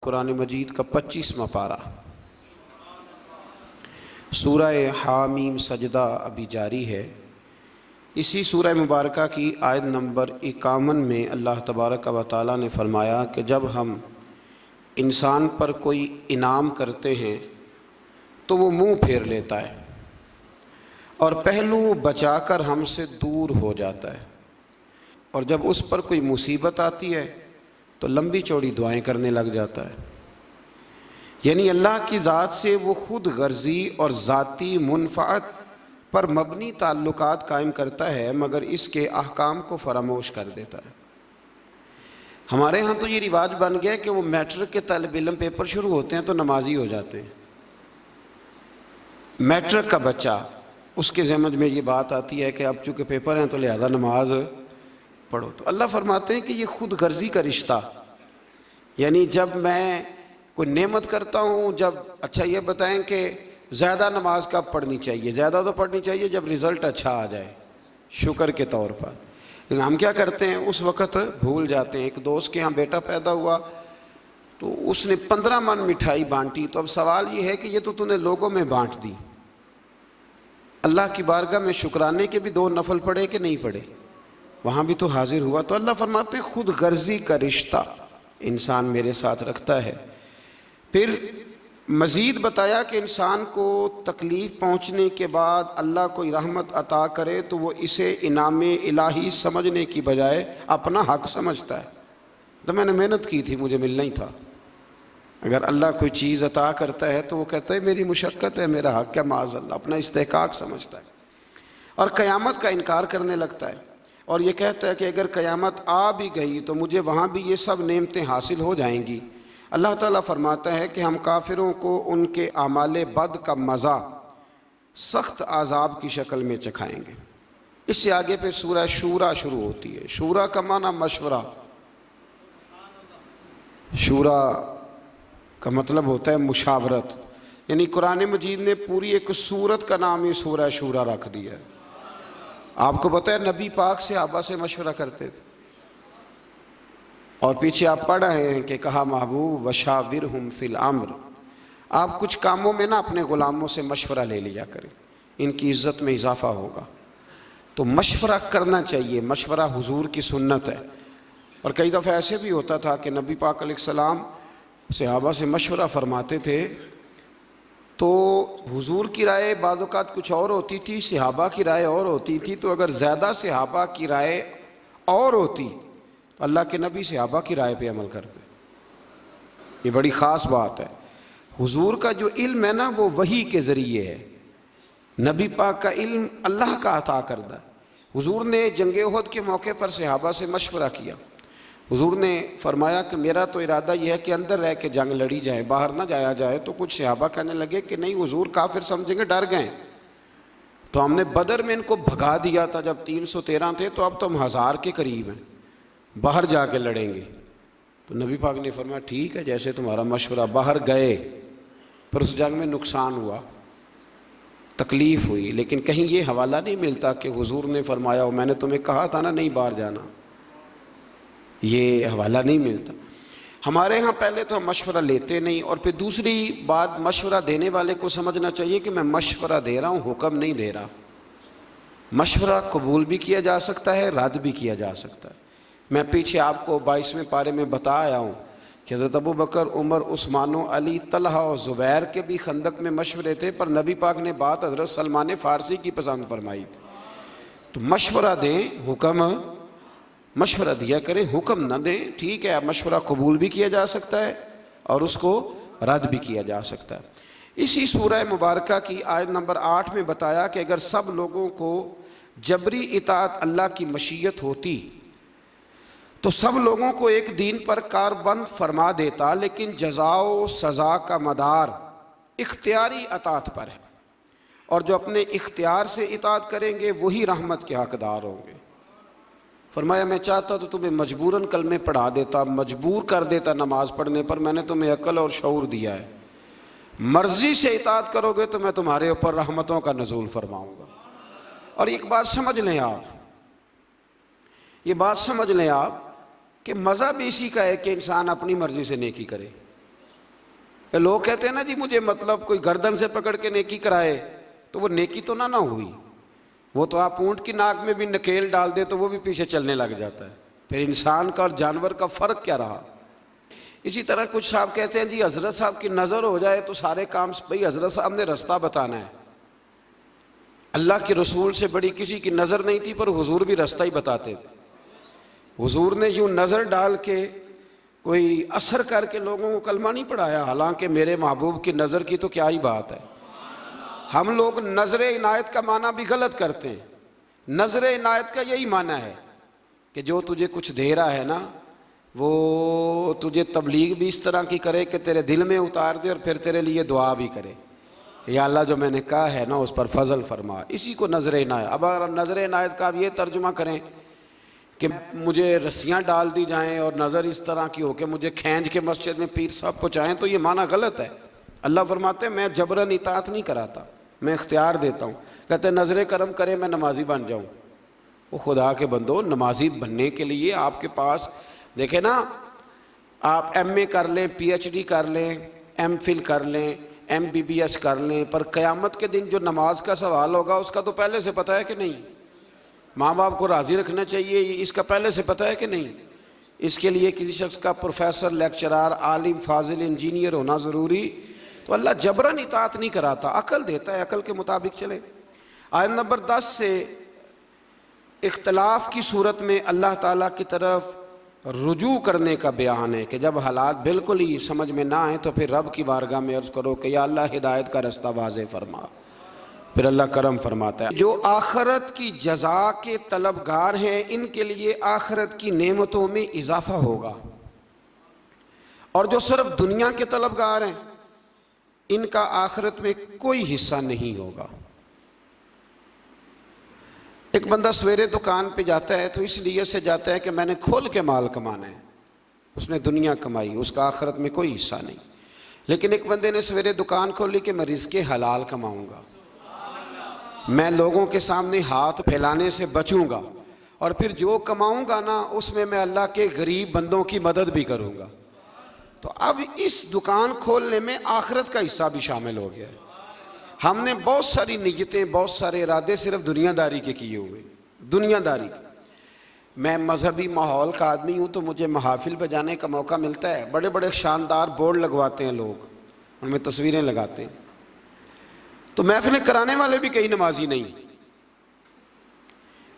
قرآن مجید کا 25واں پارہ سورہ حامیم سجدہ ابھی جاری ہے۔ اسی سورہ مبارکہ کی آیت نمبر 51 میں اللہ تبارک و تعالیٰ نے فرمایا کہ جب ہم انسان پر کوئی انعام کرتے ہیں تو وہ منہ پھیر لیتا ہے اور پہلو بچا کر ہم سے دور ہو جاتا ہے، اور جب اس پر کوئی مصیبت آتی ہے تو لمبی چوڑی دعائیں کرنے لگ جاتا ہے۔ یعنی اللہ کی ذات سے وہ خود غرضی اور ذاتی منفعت پر مبنی تعلقات قائم کرتا ہے، مگر اس کے احکام کو فراموش کر دیتا ہے۔ ہمارے ہاں تو یہ رواج بن گیا کہ وہ میٹرک کے طالب علم پیپر شروع ہوتے ہیں تو نمازی ہو جاتے ہیں۔ میٹرک کا بچہ، اس کے ذہن میں یہ بات آتی ہے کہ اب چونکہ پیپر ہیں تو لہذا نماز پڑھو۔ تو اللہ فرماتے ہیں کہ یہ خود غرضی کا رشتہ، یعنی جب میں کوئی نعمت کرتا ہوں، جب اچھا یہ بتائیں کہ زیادہ نماز کب پڑھنی چاہیے؟ زیادہ تو پڑھنی چاہیے جب رزلٹ اچھا آ جائے، شکر کے طور پر۔ لیکن ہم کیا کرتے ہیں، اس وقت بھول جاتے ہیں۔ ایک دوست کے ہاں بیٹا پیدا ہوا تو اس نے 15 من مٹھائی بانٹی، تو اب سوال یہ ہے کہ یہ تو نے لوگوں میں بانٹ دی، اللہ کی بارگاہ میں شکرانے کے بھی 2 نفل پڑھے کہ نہیں پڑھے؟ وہاں بھی تو حاضر ہوا۔ تو اللہ فرماتے ہیں خود غرضی کا رشتہ انسان میرے ساتھ رکھتا ہے۔ پھر مزید بتایا کہ انسان کو تکلیف پہنچنے کے بعد اللہ کوئی رحمت عطا کرے تو وہ اسے انعام الہی سمجھنے کی بجائے اپنا حق سمجھتا ہے۔ تو میں نے محنت کی تھی، مجھے ملنا ہی تھا۔ اگر اللہ کوئی چیز عطا کرتا ہے تو وہ کہتا ہے میری مشقت ہے، میرا حق ہے، معاذ اللہ، اپنا استحقاق سمجھتا ہے اور قیامت کا انکار کرنے لگتا ہے، اور یہ کہتا ہے کہ اگر قیامت آ بھی گئی تو مجھے وہاں بھی یہ سب نعمتیں حاصل ہو جائیں گی۔ اللہ تعالیٰ فرماتا ہے کہ ہم کافروں کو ان کے اعمال بد کا مزہ سخت عذاب کی شکل میں چکھائیں گے۔ اس سے آگے پھر سورہ شورا شروع ہوتی ہے۔ شورا کا معنی مشورہ، شورا کا مطلب ہوتا ہے مشاورت، یعنی قرآن مجید نے پوری ایک سورت کا نام ہی سورہ شورا رکھ دیا ہے۔ آپ کو پتہ ہے نبی پاک صحابہ سے مشورہ کرتے تھے، اور پیچھے آپ پڑھ رہے ہیں کہ کہا محبوب وشاورہم فی الامر، آپ کچھ کاموں میں نا اپنے غلاموں سے مشورہ لے لیا کریں، ان کی عزت میں اضافہ ہوگا۔ تو مشورہ کرنا چاہیے، مشورہ حضور کی سنت ہے۔ اور کئی دفعہ ایسے بھی ہوتا تھا کہ نبی پاک علیہ السلام صحابہ سے مشورہ فرماتے تھے تو حضور کی رائے بعض اوقات کچھ اور ہوتی تھی، صحابہ کی رائے اور ہوتی تھی۔ تو اگر زیادہ صحابہ کی رائے اور ہوتی تو اللہ کے نبی صحابہ کی رائے پہ عمل کرتے۔ یہ بڑی خاص بات ہے۔ حضور کا جو علم ہے نا وہ وحی کے ذریعے ہے، نبی پاک کا علم اللہ کا عطا کردہ ہے۔ حضور نے جنگ احد کے موقع پر صحابہ سے مشورہ کیا۔ حضور نے فرمایا کہ میرا تو ارادہ یہ ہے کہ اندر رہ کے جنگ لڑی جائے، باہر نہ جایا جائے۔ تو کچھ صحابہ کہنے لگے کہ نہیں حضور کافر سمجھیں گے، ڈر گئے۔ تو ہم نے بدر میں ان کو بھگا دیا تھا جب 313 تھے، تو اب تو ہم 1000 کے قریب ہیں، باہر جا کے لڑیں گے۔ تو نبی پاک نے فرمایا ٹھیک ہے جیسے تمہارا مشورہ۔ باہر گئے، پر اس جنگ میں نقصان ہوا، تکلیف ہوئی، لیکن کہیں یہ حوالہ نہیں ملتا کہ حضور نے فرمایا ہو میں نے تمہیں کہا تھا نا نہیں باہر جانا، یہ حوالہ نہیں ملتا۔ ہمارے ہاں پہلے تو ہم مشورہ لیتے نہیں، اور پھر دوسری بات مشورہ دینے والے کو سمجھنا چاہیے کہ میں مشورہ دے رہا ہوں، حکم نہیں دے رہا۔ مشورہ قبول بھی کیا جا سکتا ہے، رد بھی کیا جا سکتا ہے۔ میں پیچھے آپ کو 22ویں پارے میں بتا آیا ہوں کہ حضرت ابو بکر، عمر، عثمان و علی، طلحہ اور زبیر کے بھی خندق میں مشورے تھے، پر نبی پاک نے بات حضرت سلمان فارسی کی پسند فرمائی تھی۔ تو مشورہ دیں، حکم مشورہ دیا کریں، حکم نہ دیں۔ ٹھیک ہے، مشورہ قبول بھی کیا جا سکتا ہے اور اس کو رد بھی کیا جا سکتا ہے۔ اسی سورہ مبارکہ کی آیت نمبر 8 میں بتایا کہ اگر سب لوگوں کو جبری اطاعت اللہ کی مشیت ہوتی تو سب لوگوں کو ایک دین پر کاربند فرما دیتا، لیکن جزا و سزا کا مدار اختیاری اطاعت پر ہے، اور جو اپنے اختیار سے اطاعت کریں گے وہی رحمت کے حقدار ہوں گے۔ فرمایا میں چاہتا تو تمہیں مجبوراً کلمے پڑھا دیتا، مجبور کر دیتا نماز پڑھنے پر، میں نے تمہیں عقل اور شعور دیا ہے، مرضی سے اطاعت کرو گے تو میں تمہارے اوپر رحمتوں کا نزول فرماؤں گا۔ اور ایک بات سمجھ لیں آپ، یہ بات سمجھ لیں آپ کہ مزہ بھی اسی کا ہے کہ انسان اپنی مرضی سے نیکی کرے۔ کہ لوگ کہتے ہیں نا جی مجھے مطلب کوئی گردن سے پکڑ کے نیکی کرائے، تو وہ نیکی تو نہ ہوئی، وہ تو آپ اونٹ کی ناک میں بھی نکیل ڈال دے تو وہ بھی پیچھے چلنے لگ جاتا ہے، پھر انسان کا اور جانور کا فرق کیا رہا؟ اسی طرح کچھ صاحب کہتے ہیں جی حضرت صاحب کی نظر ہو جائے تو سارے کام، بھئی حضرت صاحب نے رستہ بتانا ہے، اللہ کے رسول سے بڑی کسی کی نظر نہیں تھی، پر حضور بھی رستہ ہی بتاتے تھے۔ حضور نے یوں نظر ڈال کے کوئی اثر کر کے لوگوں کو کلمہ نہیں پڑھایا، حالانکہ میرے محبوب کی نظر کی تو کیا ہی بات ہے۔ ہم لوگ نظر عنایت کا معنی بھی غلط کرتے ہیں۔ نظر عنایت کا یہی معنی ہے کہ جو تجھے کچھ دے رہا ہے نا، وہ تجھے تبلیغ بھی اس طرح کی کرے کہ تیرے دل میں اتار دے، اور پھر تیرے لیے دعا بھی کرے، یا اللہ جو میں نے کہا ہے نا اس پر فضل فرما، اسی کو نظر عنایت۔ اب اگر نظر عنایت کا اب یہ ترجمہ کریں کہ مجھے رسیاں ڈال دی جائیں اور نظر اس طرح کی ہو کہ مجھے کھینچ کے مسجد میں پیر صاحب پہنچائیں، تو یہ معنی غلط ہے۔ اللہ فرماتے ہیں میں جبراً اطاعت نہیں کراتا، میں اختیار دیتا ہوں۔ کہتے ہیں نظر کرم کرے میں نمازی بن جاؤں۔ وہ خدا کے بندو، نمازی بننے کے لیے آپ کے پاس دیکھیں نا، آپ ایم اے کر لیں، پی ایچ ڈی کر لیں، ایم فل کر لیں، ایم بی بی ایس کر لیں، پر قیامت کے دن جو نماز کا سوال ہوگا اس کا تو پہلے سے پتہ ہے کہ نہیں؟ ماں باپ کو راضی رکھنا چاہیے، اس کا پہلے سے پتہ ہے کہ نہیں؟ اس کے لیے کسی شخص کا پروفیسر، لیکچرار، عالم، فاضل، انجینئر ہونا ضروری؟ تو اللہ جبراً اطاعت نہیں کراتا، عقل دیتا ہے، عقل کے مطابق چلے۔ آیت نمبر 10 سے اختلاف کی صورت میں اللہ تعالیٰ کی طرف رجوع کرنے کا بیان ہے کہ جب حالات بالکل ہی سمجھ میں نہ آئیں تو پھر رب کی بارگاہ میں عرض کرو کہ یا اللہ ہدایت کا رستہ واضح فرما، پھر اللہ کرم فرماتا ہے۔ جو آخرت کی جزا کے طلبگار ہیں ان کے لیے آخرت کی نعمتوں میں اضافہ ہوگا، اور جو صرف دنیا کے طلبگار ہیں ان کا آخرت میں کوئی حصہ نہیں ہوگا۔ ایک بندہ سویرے دکان پہ جاتا ہے تو اس لیے سے جاتا ہے کہ میں نے کھول کے مال کمانا ہے، اس نے دنیا کمائی، اس کا آخرت میں کوئی حصہ نہیں۔ لیکن ایک بندے نے سویرے دکان کھولی کہ میں رزق حلال کماؤں گا، میں لوگوں کے سامنے ہاتھ پھیلانے سے بچوں گا، اور پھر جو کماؤں گا نا اس میں اللہ کے غریب بندوں کی مدد بھی کروں گا، تو اب اس دکان کھولنے میں آخرت کا حصہ بھی شامل ہو گیا ہے۔ ہم نے بہت ساری نیتیں، بہت سارے ارادے صرف دنیا داری کے کیے ہوئے، دنیا داری کے۔ میں مذہبی ماحول کا آدمی ہوں تو مجھے محافل پہ جانے کا موقع ملتا ہے، بڑے بڑے شاندار بورڈ لگواتے ہیں لوگ، ان میں تصویریں لگاتے ہیں، تو محفلیں کرانے والے بھی کئی نمازی نہیں۔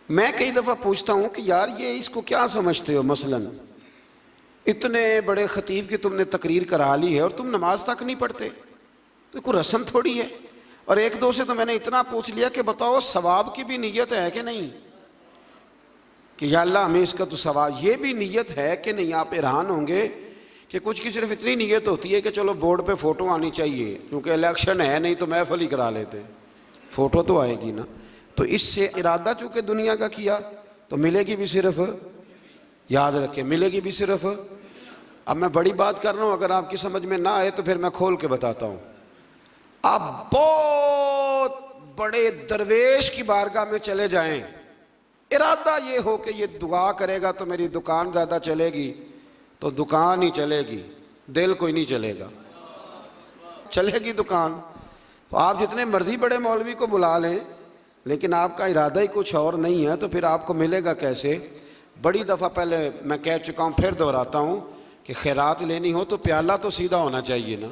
میں کئی دفعہ پوچھتا ہوں کہ یار یہ اس کو کیا سمجھتے ہو، مثلاً اتنے بڑے خطیب کی تم نے تقریر کرا لی ہے اور تم نماز تک نہیں پڑھتے، تو کوئی رسم تھوڑی ہے۔ اور ایک دو سے تو میں نے اتنا پوچھ لیا کہ بتاؤ ثواب کی بھی نیت ہے کہ نہیں، کہ یا اللہ ہمیں اس کا تو ثواب، یہ بھی نیت ہے کہ نہیں؟ آپ حیران ہوں گے کہ کچھ کی صرف اتنی نیت ہوتی ہے کہ چلو بورڈ پہ فوٹو آنی چاہیے کیونکہ الیکشن ہے، نہیں تو محفل ہی کرا لیتے، فوٹو تو آئے گی نا۔ تو اس سے ارادہ چونکہ دنیا کا کیا تو ملے گی بھی صرف، یاد رکھیں ملے گی بھی صرف۔ اب میں بڑی بات کر رہا ہوں، اگر آپ کی سمجھ میں نہ آئے تو پھر میں کھول کے بتاتا ہوں۔ آپ بہت بڑے درویش کی بارگاہ میں چلے جائیں، ارادہ یہ ہو کہ یہ دعا کرے گا تو میری دکان زیادہ چلے گی، تو دکان ہی چلے گی، دل کوئی نہیں چلے گا، چلے گی دکان۔ تو آپ جتنے مرضی بڑے مولوی کو بلا لیں لیکن آپ کا ارادہ ہی کچھ اور نہیں ہے تو پھر آپ کو ملے گا کیسے؟ بڑی دفعہ پہلے میں کہہ چکا ہوں، پھر دہراتا ہوں کہ خیرات لینی ہو تو پیالہ تو سیدھا ہونا چاہیے نا،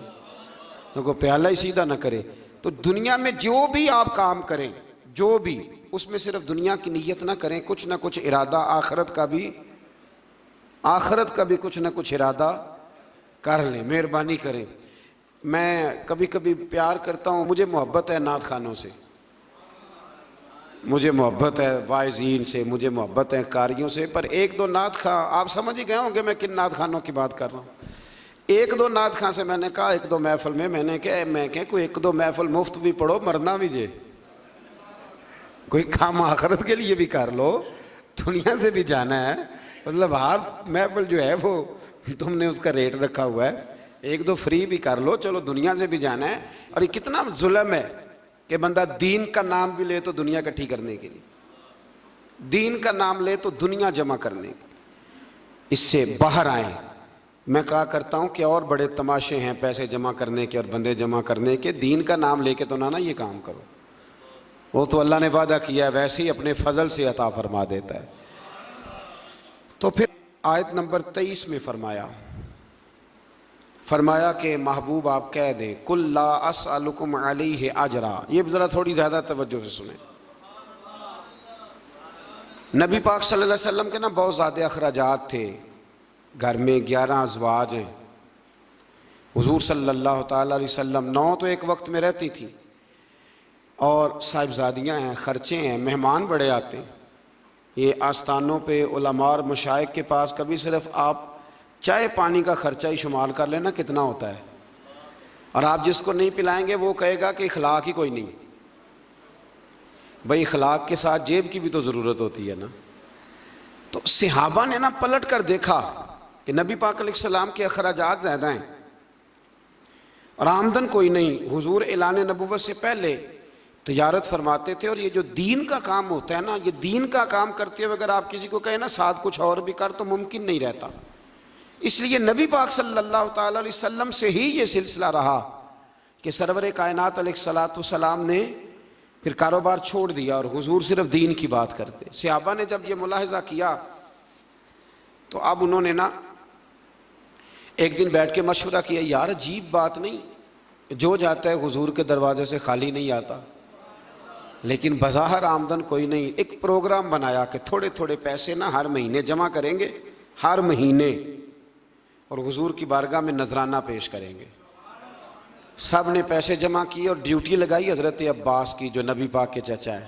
تو پیالہ ہی سیدھا نہ کرے۔ تو دنیا میں جو بھی آپ کام کریں، جو بھی، اس میں صرف دنیا کی نیت نہ کریں، کچھ نہ کچھ ارادہ آخرت کا بھی کچھ نہ کچھ ارادہ کر لیں، مہربانی کریں۔ میں کبھی کبھی پیار کرتا ہوں، مجھے محبت ہے نعت خوانوں سے، مجھے محبت ہے واعظین سے، مجھے محبت ہے قاریوں سے، پر ایک دو نعت خواں، آپ سمجھ ہی گئے ہوں گے میں کن نعت خوانوں کی بات کر رہا ہوں۔ ایک دو نعت خواں سے میں نے کہا ایک دو محفل میں میں کہ کوئی ایک دو محفل مفت بھی پڑھو، مرنا بھی جے، کوئی کام آخرت کے لیے بھی کر لو، دنیا سے بھی جانا ہے، مطلب ہر محفل جو ہے وہ تم نے اس کا ریٹ رکھا ہوا ہے، ایک دو فری بھی کر لو، چلو دنیا سے بھی جانا ہے۔ اور یہ کتنا ظلم ہے کہ بندہ دین کا نام بھی لے تو دنیا اکٹھی کرنے کے لیے، دین کا نام لے تو دنیا جمع کرنے کے، اس سے باہر آئیں۔ میں کہا کرتا ہوں کہ اور بڑے تماشے ہیں پیسے جمع کرنے کے اور بندے جمع کرنے کے، دین کا نام لے کے تو نہ یہ کام کرو، وہ تو اللہ نے وعدہ کیا ہے ویسے ہی اپنے فضل سے عطا فرما دیتا ہے۔ تو پھر آیت نمبر 23 میں فرمایا کہ محبوب آپ کہہ دیں قُلْ لَا أَسْأَلُكُمْ عَلَيْهِ أَجْرًا۔ یہ ذرا تھوڑی زیادہ توجہ سے سنیں۔ نبی پاک صلی اللہ علیہ وسلم کے نا بہت زیادہ اخراجات تھے، گھر میں 11 ازواج ہیں، حضور صلی اللہ تعالیٰ علیہ وسلم 9 تو ایک وقت میں رہتی تھی، اور صاحبزادیاں ہیں، خرچے ہیں، مہمان بڑے آتے ہیں۔ یہ آستانوں پہ علماء اور مشائخ کے پاس کبھی صرف آپ چائے پانی کا خرچہ ہی شمار کر لینا کتنا ہوتا ہے، اور آپ جس کو نہیں پلائیں گے وہ کہے گا کہ اخلاق ہی کوئی نہیں۔ بھئی اخلاق کے ساتھ جیب کی بھی تو ضرورت ہوتی ہے نا۔ تو صحابہ نے نا پلٹ کر دیکھا کہ نبی پاک علیہ السلام کے اخراجات زیادہ ہیں اور آمدن کوئی نہیں۔ حضور اعلان نبوت سے پہلے تجارت فرماتے تھے، اور یہ جو دین کا کام ہوتا ہے نا، یہ دین کا کام کرتے ہوئے اگر آپ کسی کو کہیں نا ساتھ کچھ اور بھی کر تو ممکن نہیں رہتا۔ اس لیے نبی پاک صلی اللہ تعالیٰ علیہ وسلم سے ہی یہ سلسلہ رہا کہ سرور کائنات علیہ الصلاۃ والسلام نے پھر کاروبار چھوڑ دیا اور حضور صرف دین کی بات کرتے۔ صحابہ نے جب یہ ملاحظہ کیا تو اب انہوں نے نا ایک دن بیٹھ کے مشورہ کیا، یار عجیب بات نہیں، جو جاتا ہے حضور کے دروازے سے خالی نہیں آتا، لیکن بظاہر آمدن کوئی نہیں۔ ایک پروگرام بنایا کہ تھوڑے تھوڑے پیسے نا ہر مہینے جمع کریں گے، ہر مہینے، اور حضور کی بارگاہ میں نذرانہ پیش کریں گے۔ سب نے پیسے جمع کیے اور ڈیوٹی لگائی حضرت عباس کی، جو نبی پاک کے چچا ہے،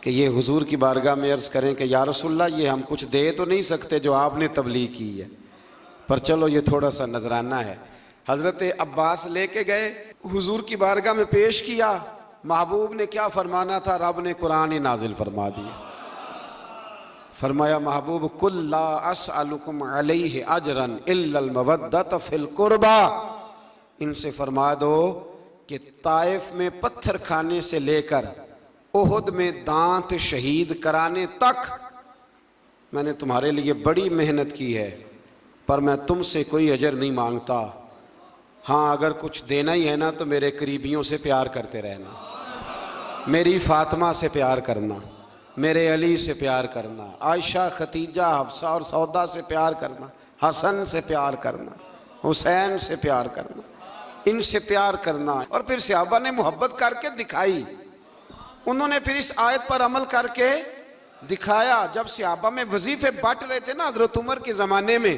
کہ یہ حضور کی بارگاہ میں عرض کریں کہ یا رسول اللہ یہ ہم کچھ دے تو نہیں سکتے جو آپ نے تبلیغ کی ہے، پر چلو یہ تھوڑا سا نذرانہ ہے۔ حضرت عباس لے کے گئے، حضور کی بارگاہ میں پیش کیا۔ محبوب نے کیا فرمانا تھا، رب نے قرآن نازل فرما دیا۔ فرمایا محبوب قُلْ لَا أَسْأَلُكُمْ عَلَيْهِ أَجْرًا إِلَّا الْمَوَدَّةَ فِي الْقُرْبَى۔ ان سے فرما دو کہ طائف میں پتھر کھانے سے لے کر احد میں دانت شہید کرانے تک میں نے تمہارے لیے بڑی محنت کی ہے، پر میں تم سے کوئی اجر نہیں مانگتا۔ ہاں اگر کچھ دینا ہی ہے نا تو میرے قریبیوں سے پیار کرتے رہنا، میری فاطمہ سے پیار کرنا، میرے علی سے پیار کرنا، عائشہ، ختیجہ، حفصہ اور سودا سے پیار کرنا، حسن سے پیار کرنا، حسین سے پیار کرنا، ان سے پیار کرنا۔ اور پھر صحابہ نے محبت کر کے دکھائی، انہوں نے پھر اس آیت پر عمل کر کے دکھایا۔ جب صحابہ میں وظیفے بانٹ رہے تھے نا حضرت عمر کے زمانے میں،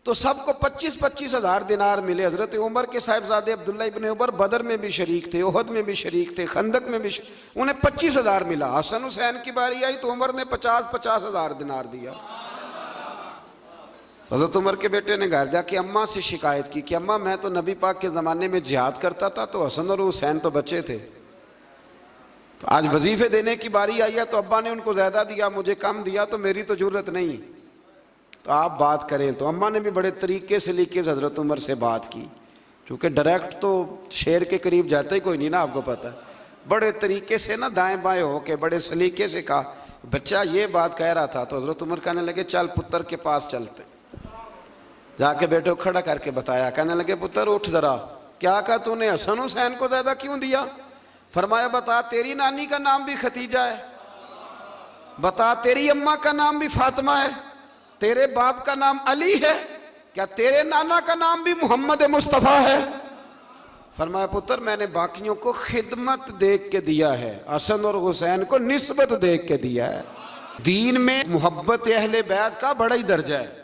تو سب کو 25-25 ہزار دینار ملے۔ حضرت عمر کے صاحبزادے عبداللہ ابن عمر بدر میں بھی شریک تھے، احد میں بھی شریک تھے، خندق میں بھی انہیں 25 ہزار ملا۔ حسن حسین کی باری آئی تو عمر نے 50-50 ہزار دینار دیا۔ حضرت عمر کے بیٹے نے گھر جا کے اماں سے شکایت کی کہ اماں میں تو نبی پاک کے زمانے میں جہاد کرتا تھا تو حسن اور حسین تو بچے تھے، تو آج وظیفے دینے کی باری آئی ہے تو ابا نے ان کو زیادہ دیا، مجھے کم دیا، تو میری تو ضرورت نہیں، تو آپ بات کریں۔ تو اماں نے بھی بڑے طریقے سے لیکن حضرت عمر سے بات کی، کیونکہ ڈائریکٹ تو شیر کے قریب جاتا ہی کوئی نہیں نا، آپ کو پتہ ہے۔ بڑے طریقے سے نا دائیں بائیں ہو کے بڑے سلیقے سے کہا، بچہ یہ بات کہہ رہا تھا، تو حضرت عمر کہنے لگے چل پتر کے پاس چلتے۔ جا کے بیٹے کو کھڑا کر کے بتایا، کہنے لگے پتر اٹھ ذرا، کیا کہا تو نے حسن حسین کو زیادہ کیوں دیا؟ فرمایا بتا تیری نانی کا نام بھی ختیجہ ہے، بتا تیری اماں کا نام بھی فاطمہ ہے، تیرے باپ کا نام علی ہے، کیا تیرے نانا کا نام بھی محمد مصطفیٰ ہے؟ فرمایا پتر میں نے باقیوں کو خدمت دیکھ کے دیا ہے، حسن اور حسین کو نسبت دیکھ کے دیا ہے۔ دین میں محبت اہل بیت کا بڑا ہی درجہ ہے۔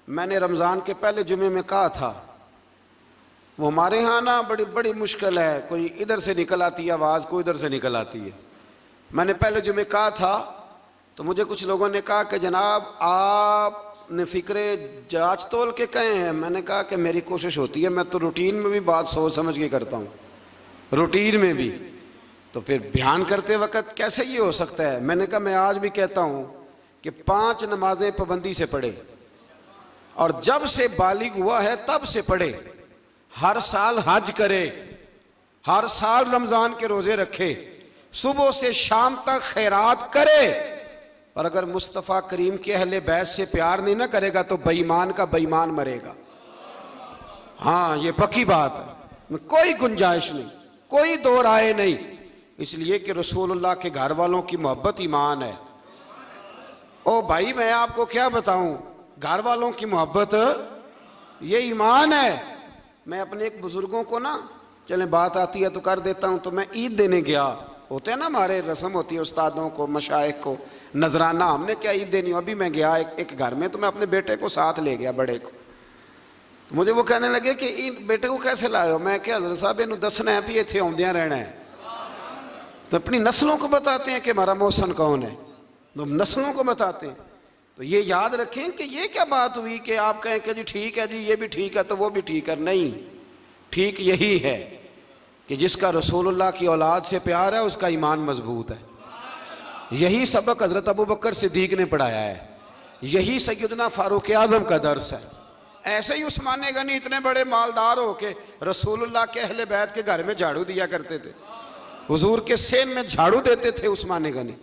میں نے رمضان کے پہلے جمعے میں کہا تھا، وہ ہمارے ہاں نا بڑی مشکل ہے، کوئی ادھر سے نکل آتی ہے آواز، کوئی ادھر سے نکل آتی ہے۔ میں نے پہلے جمعے کہا تھا تو مجھے کچھ لوگوں نے کہا کہ جناب آپ نے فکرے جانچ تول کے کہے ہیں۔ میں نے کہا کہ میری کوشش ہوتی ہے، میں تو روٹین میں بھی بات سوچ سمجھ کے کرتا ہوں، روٹین میں بھی، تو پھر بیان کرتے وقت کیسے یہ ہو سکتا ہے؟ میں نے کہا میں آج بھی کہتا ہوں کہ 5 نمازیں پابندی سے پڑھے، اور جب سے بالغ ہوا ہے تب سے پڑھے، ہر سال حج کرے، ہر سال رمضان کے روزے رکھے، صبح سے شام تک خیرات کرے، اور اگر مصطفیٰ کریم کے اہل بیت سے پیار نہیں نہ کرے گا تو بے ایمان کا بے ایمان مرے گا. ہاں یہ پکی بات ہے, کوئی گنجائش نہیں, کوئی دو رائے نہیں. اس لیے کہ رسول اللہ کے گھر والوں کی محبت ایمان ہے. او بھائی میں آپ کو کیا بتاؤں, گھر والوں کی محبت یہ ایمان ہے. میں اپنے ایک بزرگوں کو نا, چلیں بات آتی ہے تو کر دیتا ہوں, تو میں عید دینے گیا. ہوتے ہیں نا ہمارے رسم ہوتی ہے استادوں کو مشائخ کو نذرانہ, ہم نے کیا عید دینی. ابھی میں گیا ایک گھر میں, تو میں اپنے بیٹے کو ساتھ لے گیا, بڑے کو. تو مجھے وہ کہنے لگے کہ بیٹے کو کیسے لائے ہو. میں کہ حضرت صاحب انہوں دسنا ہے بھی اتنے آمدیاں رہنا ہے. تو اپنی نسلوں کو بتاتے ہیں کہ ہمارا محسن کون ہے, تو ہم نسلوں کو بتاتے ہیں. تو یہ یاد رکھیں کہ یہ کیا بات ہوئی کہ آپ کہیں کہ جی ٹھیک ہے جی یہ بھی ٹھیک ہے تو وہ بھی ٹھیک ہے. نہیں, ٹھیک یہی ہے کہ جس کا رسول اللہ کی اولاد سے پیار ہے اس کا ایمان مضبوط ہے. یہی سبق حضرت ابوبکر صدیق نے پڑھایا ہے, یہی سیدنا فاروق اعظم کا درس ہے. ایسے ہی عثمان غنی اتنے بڑے مالدار ہو کے رسول اللہ کے اہل بیت کے گھر میں جھاڑو دیا کرتے تھے, حضور کے سین میں جھاڑو دیتے تھے عثمان غنی.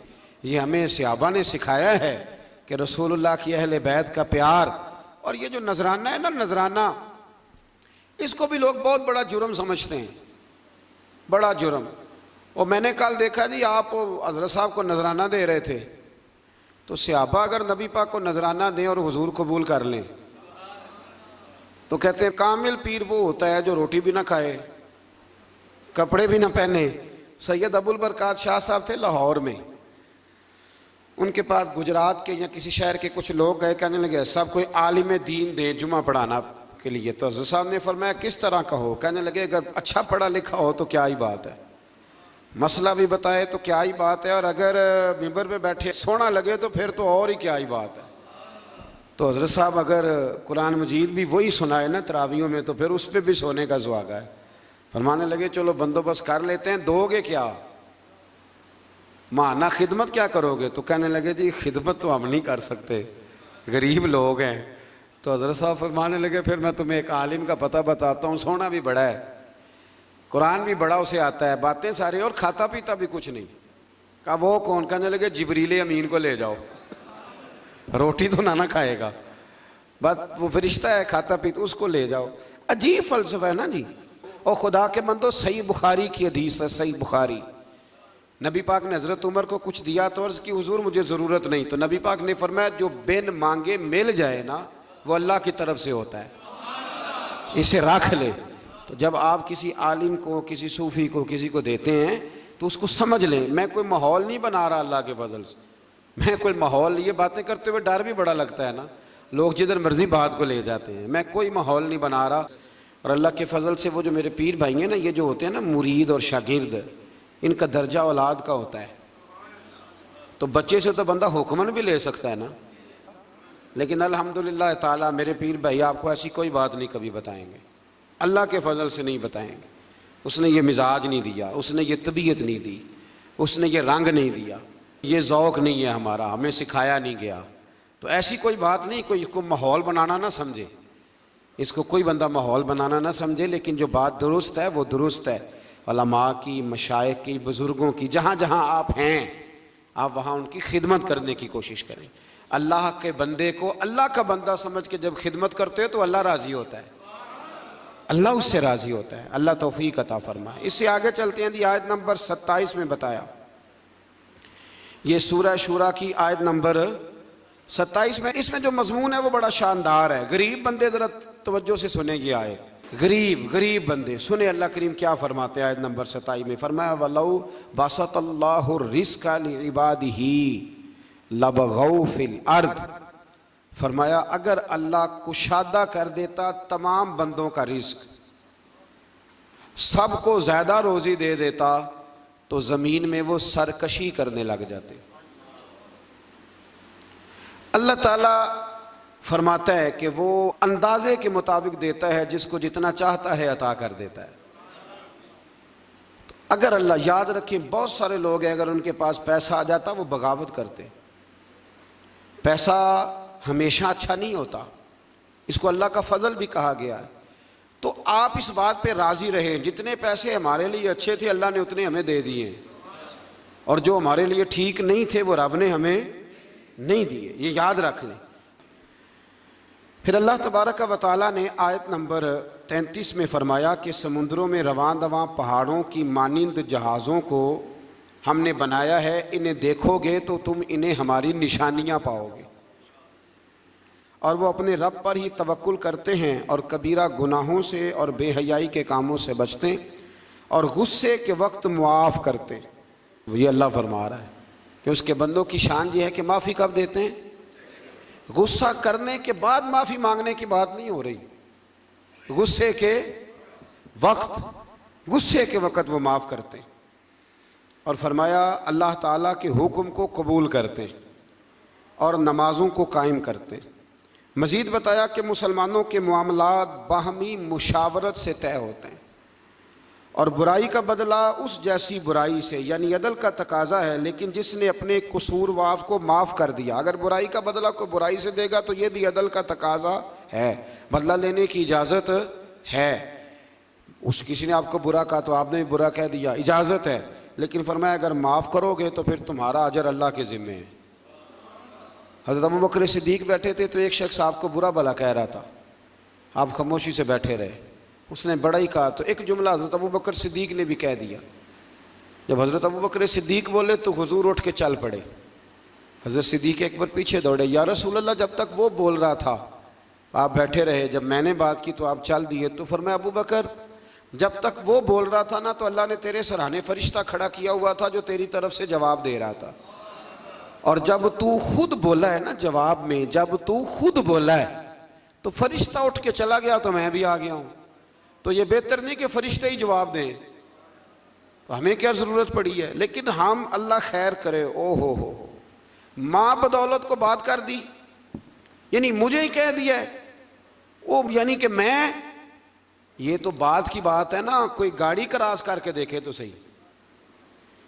یہ ہمیں صحابہ نے سکھایا ہے کہ رسول اللہ کی اہل بیت کا پیار. اور یہ جو نذرانہ ہے نا, نذرانہ, اس کو بھی لوگ بہت بڑا جرم سمجھتے ہیں, بڑا جرم. اور میں نے کل دیکھا جی آپ حضرت صاحب کو نذرانہ دے رہے تھے, تو صحابہ اگر نبی پاک کو نذرانہ دیں اور حضور قبول کر لیں تو کہتے ہیں کامل پیر وہ ہوتا ہے جو روٹی بھی نہ کھائے, کپڑے بھی نہ پہنے. سید ابو البرکات شاہ صاحب تھے لاہور میں, ان کے پاس گجرات کے یا کسی شہر کے کچھ لوگ گئے, کہنے لگے سب کوئی عالم دین دے جمعہ پڑھانا کے لیے. تو حضرت صاحب نے فرمایا کس طرح کا ہو. کہنے لگے اگر اچھا پڑھا لکھا ہو تو کیا ہی بات ہے, مسئلہ بھی بتائے تو کیا ہی بات ہے, اور اگر ممبر پہ بیٹھے سونا لگے تو پھر تو اور ہی کیا ہی بات ہے. تو حضرت صاحب اگر قرآن مجید بھی وہی سنائے نا تراویحوں میں تو پھر اس پہ بھی سونے کا سواگا ہے. فرمانے لگے چلو بندوبست کر لیتے ہیں, دو گے کیا, مانا خدمت کیا کرو گے. تو کہنے لگے جی خدمت تو ہم نہیں کر سکتے, غریب لوگ ہیں. تو حضرت صاحب فرمانے لگے پھر میں تمہیں ایک عالم کا پتہ بتاتا ہوں, سونا بھی بڑا ہے, قرآن بھی بڑا اسے آتا ہے, باتیں ساری, اور کھاتا پیتا بھی کچھ نہیں. کہا وہ کون. کہنے لگے جبریل امین کو لے جاؤ, روٹی تو نہ کھائے گا, بس وہ فرشتہ ہے کھاتا پیتا, اس کو لے جاؤ. عجیب فلسفہ ہے نا جی. اور خدا کے بندو صحیح بخاری کی حدیث ہے, صحیح بخاری. نبی پاک نے حضرت عمر کو کچھ دیا تو عرض کی حضور مجھے ضرورت نہیں. تو نبی پاک نے فرمایا جو بن مانگے مل جائے نا وہ اللہ کی طرف سے ہوتا ہے, اسے رکھ لے. تو جب آپ کسی عالم کو, کسی صوفی کو, کسی کو دیتے ہیں تو اس کو سمجھ لیں. میں کوئی ماحول نہیں بنا رہا اللہ کے فضل سے, میں کوئی ماحول, یہ باتیں کرتے ہوئے ڈر بھی بڑا لگتا ہے نا, لوگ جدھر مرضی بات کو لے جاتے ہیں. میں کوئی ماحول نہیں بنا رہا. اور اللہ کے فضل سے وہ جو میرے پیر بھائی ہیں نا, یہ جو ہوتے ہیں نا مرید اور شاگرد, ان کا درجہ اولاد کا ہوتا ہے. تو بچے سے تو بندہ حکمن بھی لے سکتا ہے نا, لیکن الحمدللہ تعالیٰ میرے پیر بھائی آپ کو ایسی کوئی بات نہیں کبھی بتائیں گے, اللہ کے فضل سے نہیں بتائیں گے. اس نے یہ مزاج نہیں دیا, اس نے یہ طبیعت نہیں دی, اس نے یہ رنگ نہیں دیا, یہ ذوق نہیں ہے ہمارا, ہمیں سکھایا نہیں گیا. تو ایسی کوئی بات نہیں, کوئی اس کو ماحول بنانا نہ سمجھے, اس کو کوئی بندہ ماحول بنانا نہ سمجھے. لیکن جو بات درست ہے وہ درست ہے. علماء کی, مشائخ کی, بزرگوں کی, جہاں جہاں آپ ہیں آپ وہاں ان کی خدمت کرنے کی کوشش کریں. اللہ کے بندے کو اللہ کا بندہ سمجھ کے جب خدمت کرتے ہو تو اللہ راضی ہوتا ہے, اللہ اس سے راضی ہوتا ہے. اللہ توفیق عطا فرمائے. اس سے آگے چلتے ہیں. آیت نمبر 27 میں بتایا, یہ سورہ شورا کی آیت نمبر 27 میں, اس میں جو مضمون ہے وہ بڑا شاندار ہے. غریب بندے ذرا توجہ سے سنیں گے آیت. غریب بندے سنیں اللہ کریم کیا فرماتے ہیں. آیت نمبر 27 میں فرمایا وَلَوْ بَسَطَ اللَّهُ الرِّزْقَ لِعِبَادِهِ لَبَغَوْا فِي الْأَرْضِ. فرمایا اگر اللہ کشادہ کر دیتا تمام بندوں کا رزق, سب کو زیادہ روزی دے دیتا تو زمین میں وہ سرکشی کرنے لگ جاتے. اللہ تعالیٰ فرماتا ہے کہ وہ اندازے کے مطابق دیتا ہے, جس کو جتنا چاہتا ہے عطا کر دیتا ہے. اگر اللہ, یاد رکھیں بہت سارے لوگ ہیں اگر ان کے پاس پیسہ آ جاتا وہ بغاوت کرتے. پیسہ ہمیشہ اچھا نہیں ہوتا, اس کو اللہ کا فضل بھی کہا گیا ہے. تو آپ اس بات پہ راضی رہیں, جتنے پیسے ہمارے لیے اچھے تھے اللہ نے اتنے ہمیں دے دیے, اور جو ہمارے لیے ٹھیک نہیں تھے وہ رب نے ہمیں نہیں دیے، یہ یاد رکھ لیں۔ پھر اللہ تبارک و تعالیٰ نے آیت نمبر 33 میں فرمایا کہ سمندروں میں رواں دواں پہاڑوں کی مانند جہازوں کو ہم نے بنایا ہے، انہیں دیکھو گے تو تم انہیں ہماری نشانیاں پاؤ گے، اور وہ اپنے رب پر ہی توکل کرتے ہیں اور کبیرہ گناہوں سے اور بے حیائی کے کاموں سے بچتے ہیں اور غصے کے وقت معاف کرتے ہیں۔ یہ اللہ فرما رہا ہے کہ اس کے بندوں کی شان یہ ہے کہ معافی کب دیتے ہیں؟ غصہ کرنے کے بعد معافی مانگنے کی بات نہیں ہو رہی، غصے کے وقت وہ معاف کرتے ہیں۔ اور فرمایا اللہ تعالیٰ کے حکم کو قبول کرتے ہیں اور نمازوں کو قائم کرتے ہیں۔ مزید بتایا کہ مسلمانوں کے معاملات باہمی مشاورت سے طے ہوتے ہیں، اور برائی کا بدلہ اس جیسی برائی سے، یعنی عدل کا تقاضا ہے، لیکن جس نے اپنے قصوروار کو معاف کر دیا، اگر برائی کا بدلہ کوئی برائی سے دے گا تو یہ بھی عدل کا تقاضا ہے، بدلہ لینے کی اجازت ہے۔ کسی نے آپ کو برا کہا تو آپ نے بھی برا کہہ دیا، اجازت ہے، لیکن فرمایا اگر معاف کرو گے تو پھر تمہارا اجر اللہ کے ذمے ہے۔ حضرت ابوبکر صدیق بیٹھے تھے تو ایک شخص آپ کو برا بھلا کہہ رہا تھا، آپ خاموشی سے بیٹھے رہے، اس نے بڑا ہی کہا تو ایک جملہ حضرت ابوبکر صدیق نے بھی کہہ دیا۔ جب حضرت ابوبکر صدیق بولے تو حضور اٹھ کے چل پڑے، حضرت صدیق اکبر پیچھے دوڑے، یا رسول اللہ جب تک وہ بول رہا تھا آپ بیٹھے رہے، جب میں نے بات کی تو آپ چل دیے۔ تو فرمایا ابوبکر جب تک وہ بول رہا تھا نا تو اللہ نے تیرے سرہانے فرشتہ کھڑا کیا ہوا تھا جو تیری طرف سے جواب دے رہا تھا، اور جب تو خود بولا ہے نا جواب میں، جب تو خود بولا ہے تو فرشتہ اٹھ کے چلا گیا تو میں بھی آ گیا ہوں، تو یہ بہتر نہیں کہ فرشتے ہی جواب دیں، تو ہمیں کیا ضرورت پڑی ہے؟ لیکن ہم اللہ خیر کرے، او ہو ماں بدولت کو بات کر دی، یعنی مجھے ہی کہہ دیا ہے وہ، یعنی کہ میں، یہ تو بات کی بات ہے نا، کوئی گاڑی کراس کر کے دیکھے تو صحیح،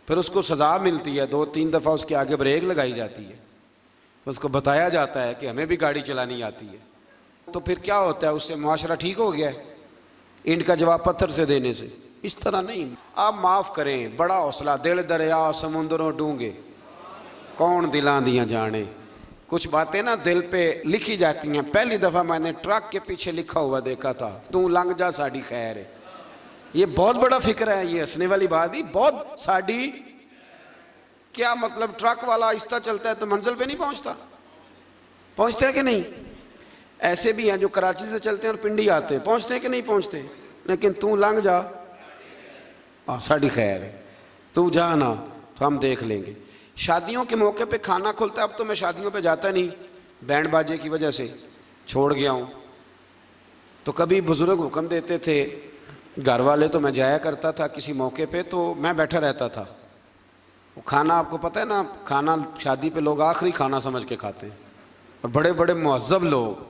پھر اس کو سزا ملتی ہے، 2-3 دفعہ اس کے آگے بریک لگائی جاتی ہے، اس کو بتایا جاتا ہے کہ ہمیں بھی گاڑی چلانی آتی ہے، تو پھر کیا ہوتا ہے؟ اس سے معاشرہ ٹھیک ہو گیا ہے اینٹ کا جواب پتھر سے دینے سے؟ اس طرح نہیں، آپ معاف کریں، بڑا حوصلہ، دل دریا سمندروں ڈونگے کون دلاں دیاں جانے۔ کچھ باتیں نا دل پہ لکھی جاتی ہیں۔ پہلی دفعہ میں نے ٹرک کے پیچھے لکھا ہوا دیکھا تھا، تو لنگ جا ساڑی خیر ہے، یہ بہت بڑا فکر ہے، یہ ہنسنے والی بات ہی، بہت ساڑی، کیا مطلب؟ ٹرک والا آہستہ چلتا ہے تو منزل پہ نہیں پہنچتا ہے کہ نہیں؟ ایسے بھی ہیں جو کراچی سے چلتے ہیں اور پنڈی آتے ہیں، پہنچتے ہیں کہ نہیں پہنچتے؟ لیکن تو لنگ جا ساڑی خیر ہے، تو جانا تو ہم دیکھ لیں گے۔ شادیوں کے موقع پہ کھانا کھلتا ہے، اب تو میں شادیوں پہ جاتا نہیں، بینڈ باجے کی وجہ سے چھوڑ گیا ہوں، تو کبھی بزرگ حکم دیتے تھے، گھر والے تو میں جایا کرتا تھا کسی موقع پہ تو میں بیٹھا رہتا تھا، وہ کھانا آپ کو پتہ ہے نا، کھانا شادی پہ لوگ آخری کھانا سمجھ کے کھاتے ہیں، اور بڑے بڑے مہذب لوگ،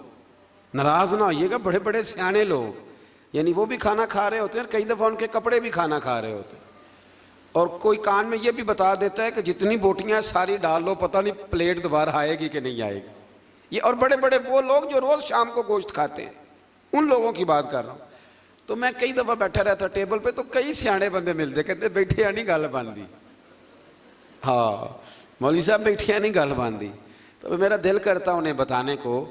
ناراض نہ ہوئیے گا، بڑے بڑے سیانے لوگ، یعنی وہ بھی کھانا کھا رہے ہوتے ہیں، کئی دفعہ ان کے کپڑے بھی کھانا کھا رہے ہوتے ہیں، اور کوئی کان میں یہ بھی بتا دیتا ہے کہ جتنی بوٹیاں ساری ڈال لو، پتہ نہیں پلیٹ دوبارہ آئے گی کہ نہیں آئے گی۔ یہ اور بڑے بڑے وہ لوگ جو روز شام کو گوشت کھاتے ہیں، ان لوگوں کی بات کر رہا ہوں۔ تو میں کئی دفعہ بیٹھا رہتا ٹیبل پہ، تو کئی سیانے بندے ملتے، کہتے بیٹھے نہیں گل باندھی، ہاں مولوی صاحب بیٹھے نہیں گل باندھی، تو میرا دل کرتا انہیں بتانے کو،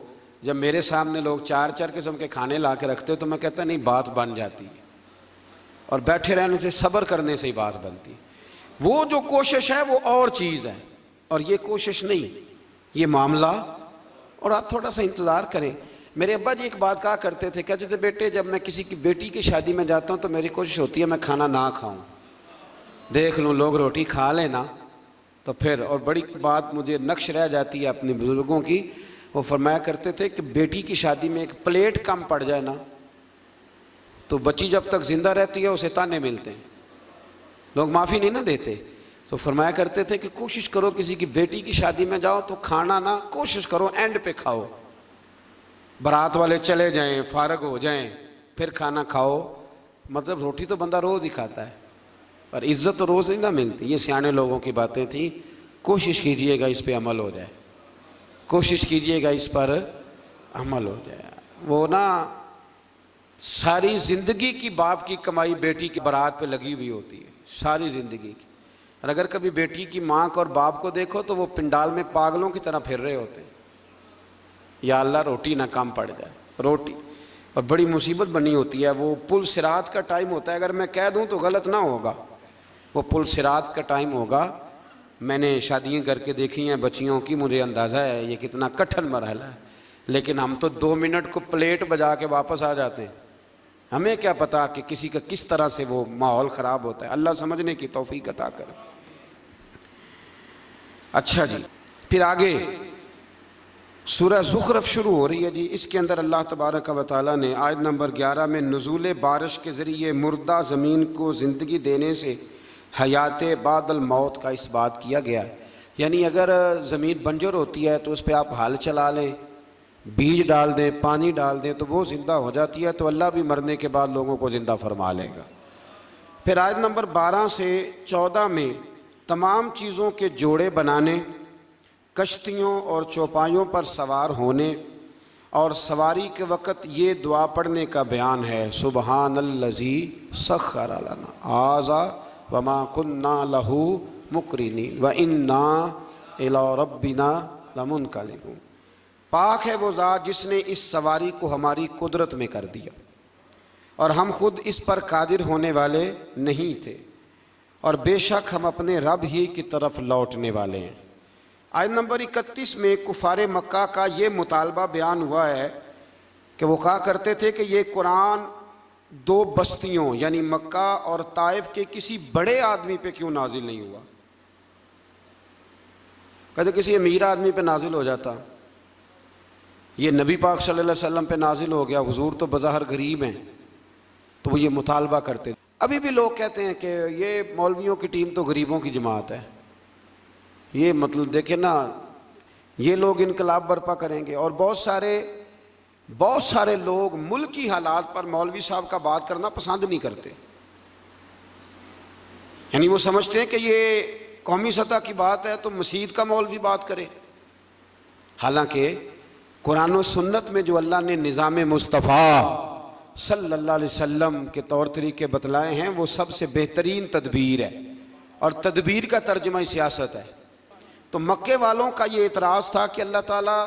جب میرے سامنے لوگ 4 قسم کے کھانے لا کے رکھتے تو میں کہتا نہیں، بات بن جاتی ہے، اور بیٹھے رہنے سے، صبر کرنے سے ہی بات بنتی۔ وہ جو کوشش ہے وہ اور چیز ہے، اور یہ کوشش نہیں، یہ معاملہ، اور آپ تھوڑا سا انتظار کریں۔ میرے ابا جی ایک بات کہا کرتے تھے، کہتے تھے بیٹے جب میں کسی کی بیٹی کی شادی میں جاتا ہوں تو میری کوشش ہوتی ہے میں کھانا نہ کھاؤں، دیکھ لوں لوگ روٹی کھا لینا تو پھر، اور بڑی بات مجھے نقش رہ جاتی ہے اپنے بزرگوں کی، وہ فرمایا کرتے تھے کہ بیٹی کی شادی میں ایک پلیٹ کم پڑ جائے نا تو بچی جب تک زندہ رہتی ہے اسے تانے ملتے ہیں، لوگ معافی نہیں نہ دیتے۔ تو فرمایا کرتے تھے کہ کوشش کرو کسی کی بیٹی کی شادی میں جاؤ تو کھانا نہ، کوشش کرو اینڈ پہ کھاؤ، بارات والے چلے جائیں، فارغ ہو جائیں، پھر کھانا کھاؤ، مطلب روٹی تو بندہ روز ہی کھاتا ہے، پر عزت تو روز نہیں نہ ملتی۔ یہ سیانے لوگوں کی باتیں تھیں، کوشش کیجئے گا اس پہ عمل ہو جائے، کوشش کیجئے گا اس پر عمل ہو جائے۔ وہ نا ساری زندگی کی باپ کی کمائی بیٹی کی بارات پہ لگی ہوئی ہوتی ہے، ساری زندگی کی، اور اگر کبھی بیٹی کی ماں کو اور باپ کو دیکھو تو وہ پنڈال میں پاگلوں کی طرح پھر رہے ہوتے ہیں، یا اللہ روٹی نہ کم پڑ جائے، روٹی، اور بڑی مصیبت بنی ہوتی ہے۔ وہ پل صراط کا ٹائم ہوتا ہے، اگر میں کہہ دوں تو غلط نہ ہوگا، وہ پل صراط کا ٹائم ہوگا۔ میں نے شادیاں کر کے دیکھی ہیں بچیوں کی، مجھے اندازہ ہے یہ کتنا کٹھن مرحلہ ہے، لیکن ہم تو 2 منٹ کو پلیٹ بجا کے واپس آ جاتے ہیں، ہمیں کیا پتا کہ کسی کا کس طرح سے وہ ماحول خراب ہوتا ہے۔ اللہ سمجھنے کی توفیق عطا کرے۔ اچھا جی، پھر آگے سورہ زخرف شروع ہو رہی ہے جی۔ اس کے اندر اللہ تبارک و تعالیٰ نے آیت نمبر 11 میں نزول بارش کے ذریعے مردہ زمین کو زندگی دینے سے حیات بعد الموت کا اس بات کیا گیا ہے، یعنی اگر زمین بنجر ہوتی ہے تو اس پہ آپ ہل چلا لیں، بیج ڈال دیں، پانی ڈال دیں تو وہ زندہ ہو جاتی ہے، تو اللہ بھی مرنے کے بعد لوگوں کو زندہ فرما لے گا۔ پھر آیت نمبر 12 سے 14 میں تمام چیزوں کے جوڑے بنانے، کشتیوں اور چوپایوں پر سوار ہونے اور سواری کے وقت یہ دعا پڑھنے کا بیان ہے، سبحان الذی سخر لنا ھذا وما کنا لہ مقرنین وانا الی ربنا لمنقلبون۔ پاک ہے وہ ذات جس نے اس سواری کو ہماری قدرت میں کر دیا اور ہم خود اس پر قادر ہونے والے نہیں تھے، اور بے شک ہم اپنے رب ہی کی طرف لوٹنے والے ہیں۔ آیت نمبر 31 میں کفار مکہ کا یہ مطالبہ بیان ہوا ہے کہ وہ کہا کرتے تھے کہ یہ قرآن 2 بستیوں یعنی مکہ اور طائف کے کسی بڑے آدمی پہ کیوں نازل نہیں ہوا؟ کہتے کسی امیر آدمی پہ نازل ہو جاتا، یہ نبی پاک صلی اللہ علیہ وسلم پہ نازل ہو گیا، حضور تو بظاہر غریب ہیں، تو وہ یہ مطالبہ کرتے۔ ابھی بھی لوگ کہتے ہیں کہ یہ مولویوں کی ٹیم تو غریبوں کی جماعت ہے، یہ مطلب دیکھیں نا، یہ لوگ انقلاب برپا کریں گے۔ اور بہت سارے لوگ ملکی حالات پر مولوی صاحب کا بات کرنا پسند نہیں کرتے، یعنی وہ سمجھتے ہیں کہ یہ قومی سطح کی بات ہے تو مسجد کا مولوی بات کرے، حالانکہ قرآن و سنت میں جو اللہ نے نظام مصطفیٰ صلی اللہ علیہ وسلم کے طور طریقے بتلائے ہیں وہ سب سے بہترین تدبیر ہے، اور تدبیر کا ترجمہ سیاست ہے۔ تو مکے والوں کا یہ اعتراض تھا کہ اللہ تعالیٰ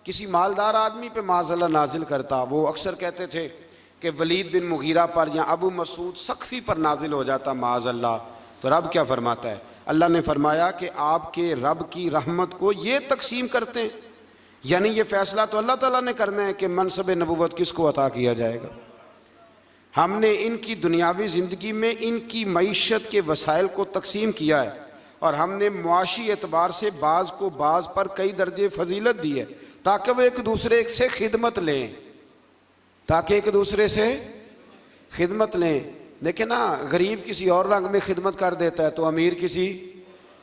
کسی مالدار آدمی پہ معاذ اللہ نازل کرتا، وہ اکثر کہتے تھے کہ ولید بن مغیرہ پر یا ابو مسعود ثقفی پر نازل ہو جاتا معاذ اللہ، تو رب کیا فرماتا ہے؟ اللہ نے فرمایا کہ آپ کے رب کی رحمت کو یہ تقسیم کرتے ہیں، یعنی یہ فیصلہ تو اللہ تعالیٰ نے کرنا ہے کہ منصب نبوت کس کو عطا کیا جائے گا۔ ہم نے ان کی دنیاوی زندگی میں ان کی معیشت کے وسائل کو تقسیم کیا ہے، اور ہم نے معاشی اعتبار سے بعض کو بعض پر کئی درجے فضیلت دی ہے تاکہ وہ ایک دوسرے سے خدمت لیں، خدمت لیں۔ دیکھیں نا، غریب کسی اور رنگ میں خدمت کر دیتا ہے تو امیر کسی،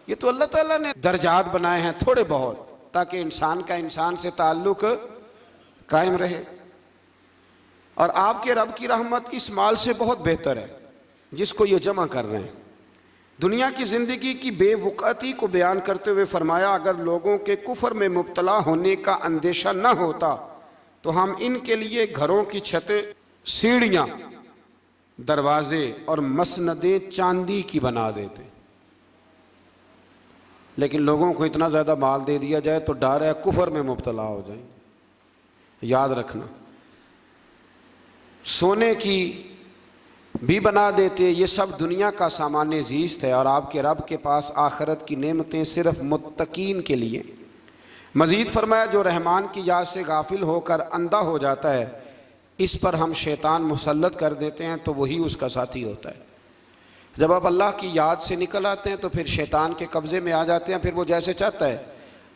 یہ تو اللہ تعالیٰ نے درجات بنائے ہیں تھوڑے بہت تاکہ انسان کا انسان سے تعلق قائم رہے۔ اور آپ کے رب کی رحمت اس مال سے بہت بہتر ہے جس کو یہ جمع کر رہے ہیں۔ دنیا کی زندگی کی بے وقعتی کو بیان کرتے ہوئے فرمایا اگر لوگوں کے کفر میں مبتلا ہونے کا اندیشہ نہ ہوتا تو ہم ان کے لیے گھروں کی چھتیں، سیڑھیاں، دروازے اور مسندیں چاندی کی بنا دیتے، لیکن لوگوں کو اتنا زیادہ مال دے دیا جائے تو ڈر ہے کفر میں مبتلا ہو جائیں۔ یاد رکھنا، سونے کی بھی بنا دیتے، یہ سب دنیا کا سامان زیست ہے، اور آپ کے رب کے پاس آخرت کی نعمتیں صرف متقین کے لیے۔ مزید فرمایا جو رحمان کی یاد سے غافل ہو کر اندھا ہو جاتا ہے اس پر ہم شیطان مسلط کر دیتے ہیں تو وہی اس کا ساتھی ہوتا ہے۔ جب آپ اللہ کی یاد سے نکل آتے ہیں تو پھر شیطان کے قبضے میں آ جاتے ہیں، پھر وہ جیسے چاہتا ہے۔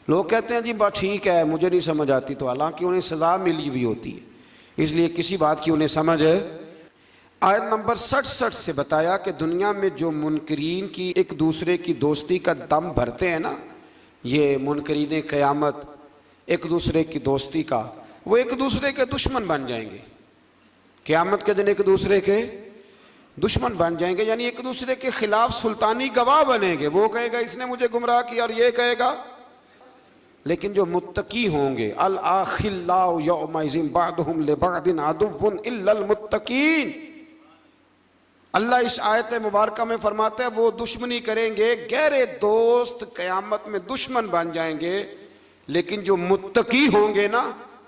لوگ کہتے ہیں جی بات ٹھیک ہے مجھے نہیں سمجھ آتی، تو حالانکہ انہیں سزا ملی ہوئی ہوتی ہے، اس لیے کسی بات کی انہیں سمجھ ہے۔ آیت نمبر 67 سے بتایا کہ دنیا میں جو منکرین کی ایک دوسرے کی دوستی کا دم بھرتے ہیں نا، یہ منکرین قیامت ایک دوسرے کی دوستی کا، وہ ایک دوسرے کے دشمن بن جائیں گے۔ قیامت کے دن ایک دوسرے کے دشمن بن جائیں گے، یعنی ایک دوسرے کے خلاف سلطانی گواہ بنیں گے۔ وہ کہے گا اس نے مجھے گمراہ کیا، اور یہ کہے گا۔ لیکن جو متقی ہوں گے، الاخلاء یومئذ بعضهم لبعض عدو الا المتقین، اللہ اس آیت مبارکہ میں فرماتا ہے وہ دشمنی کریں گے، گہرے دوست قیامت میں دشمن بن جائیں گے، لیکن جو متقی ہوں گے نا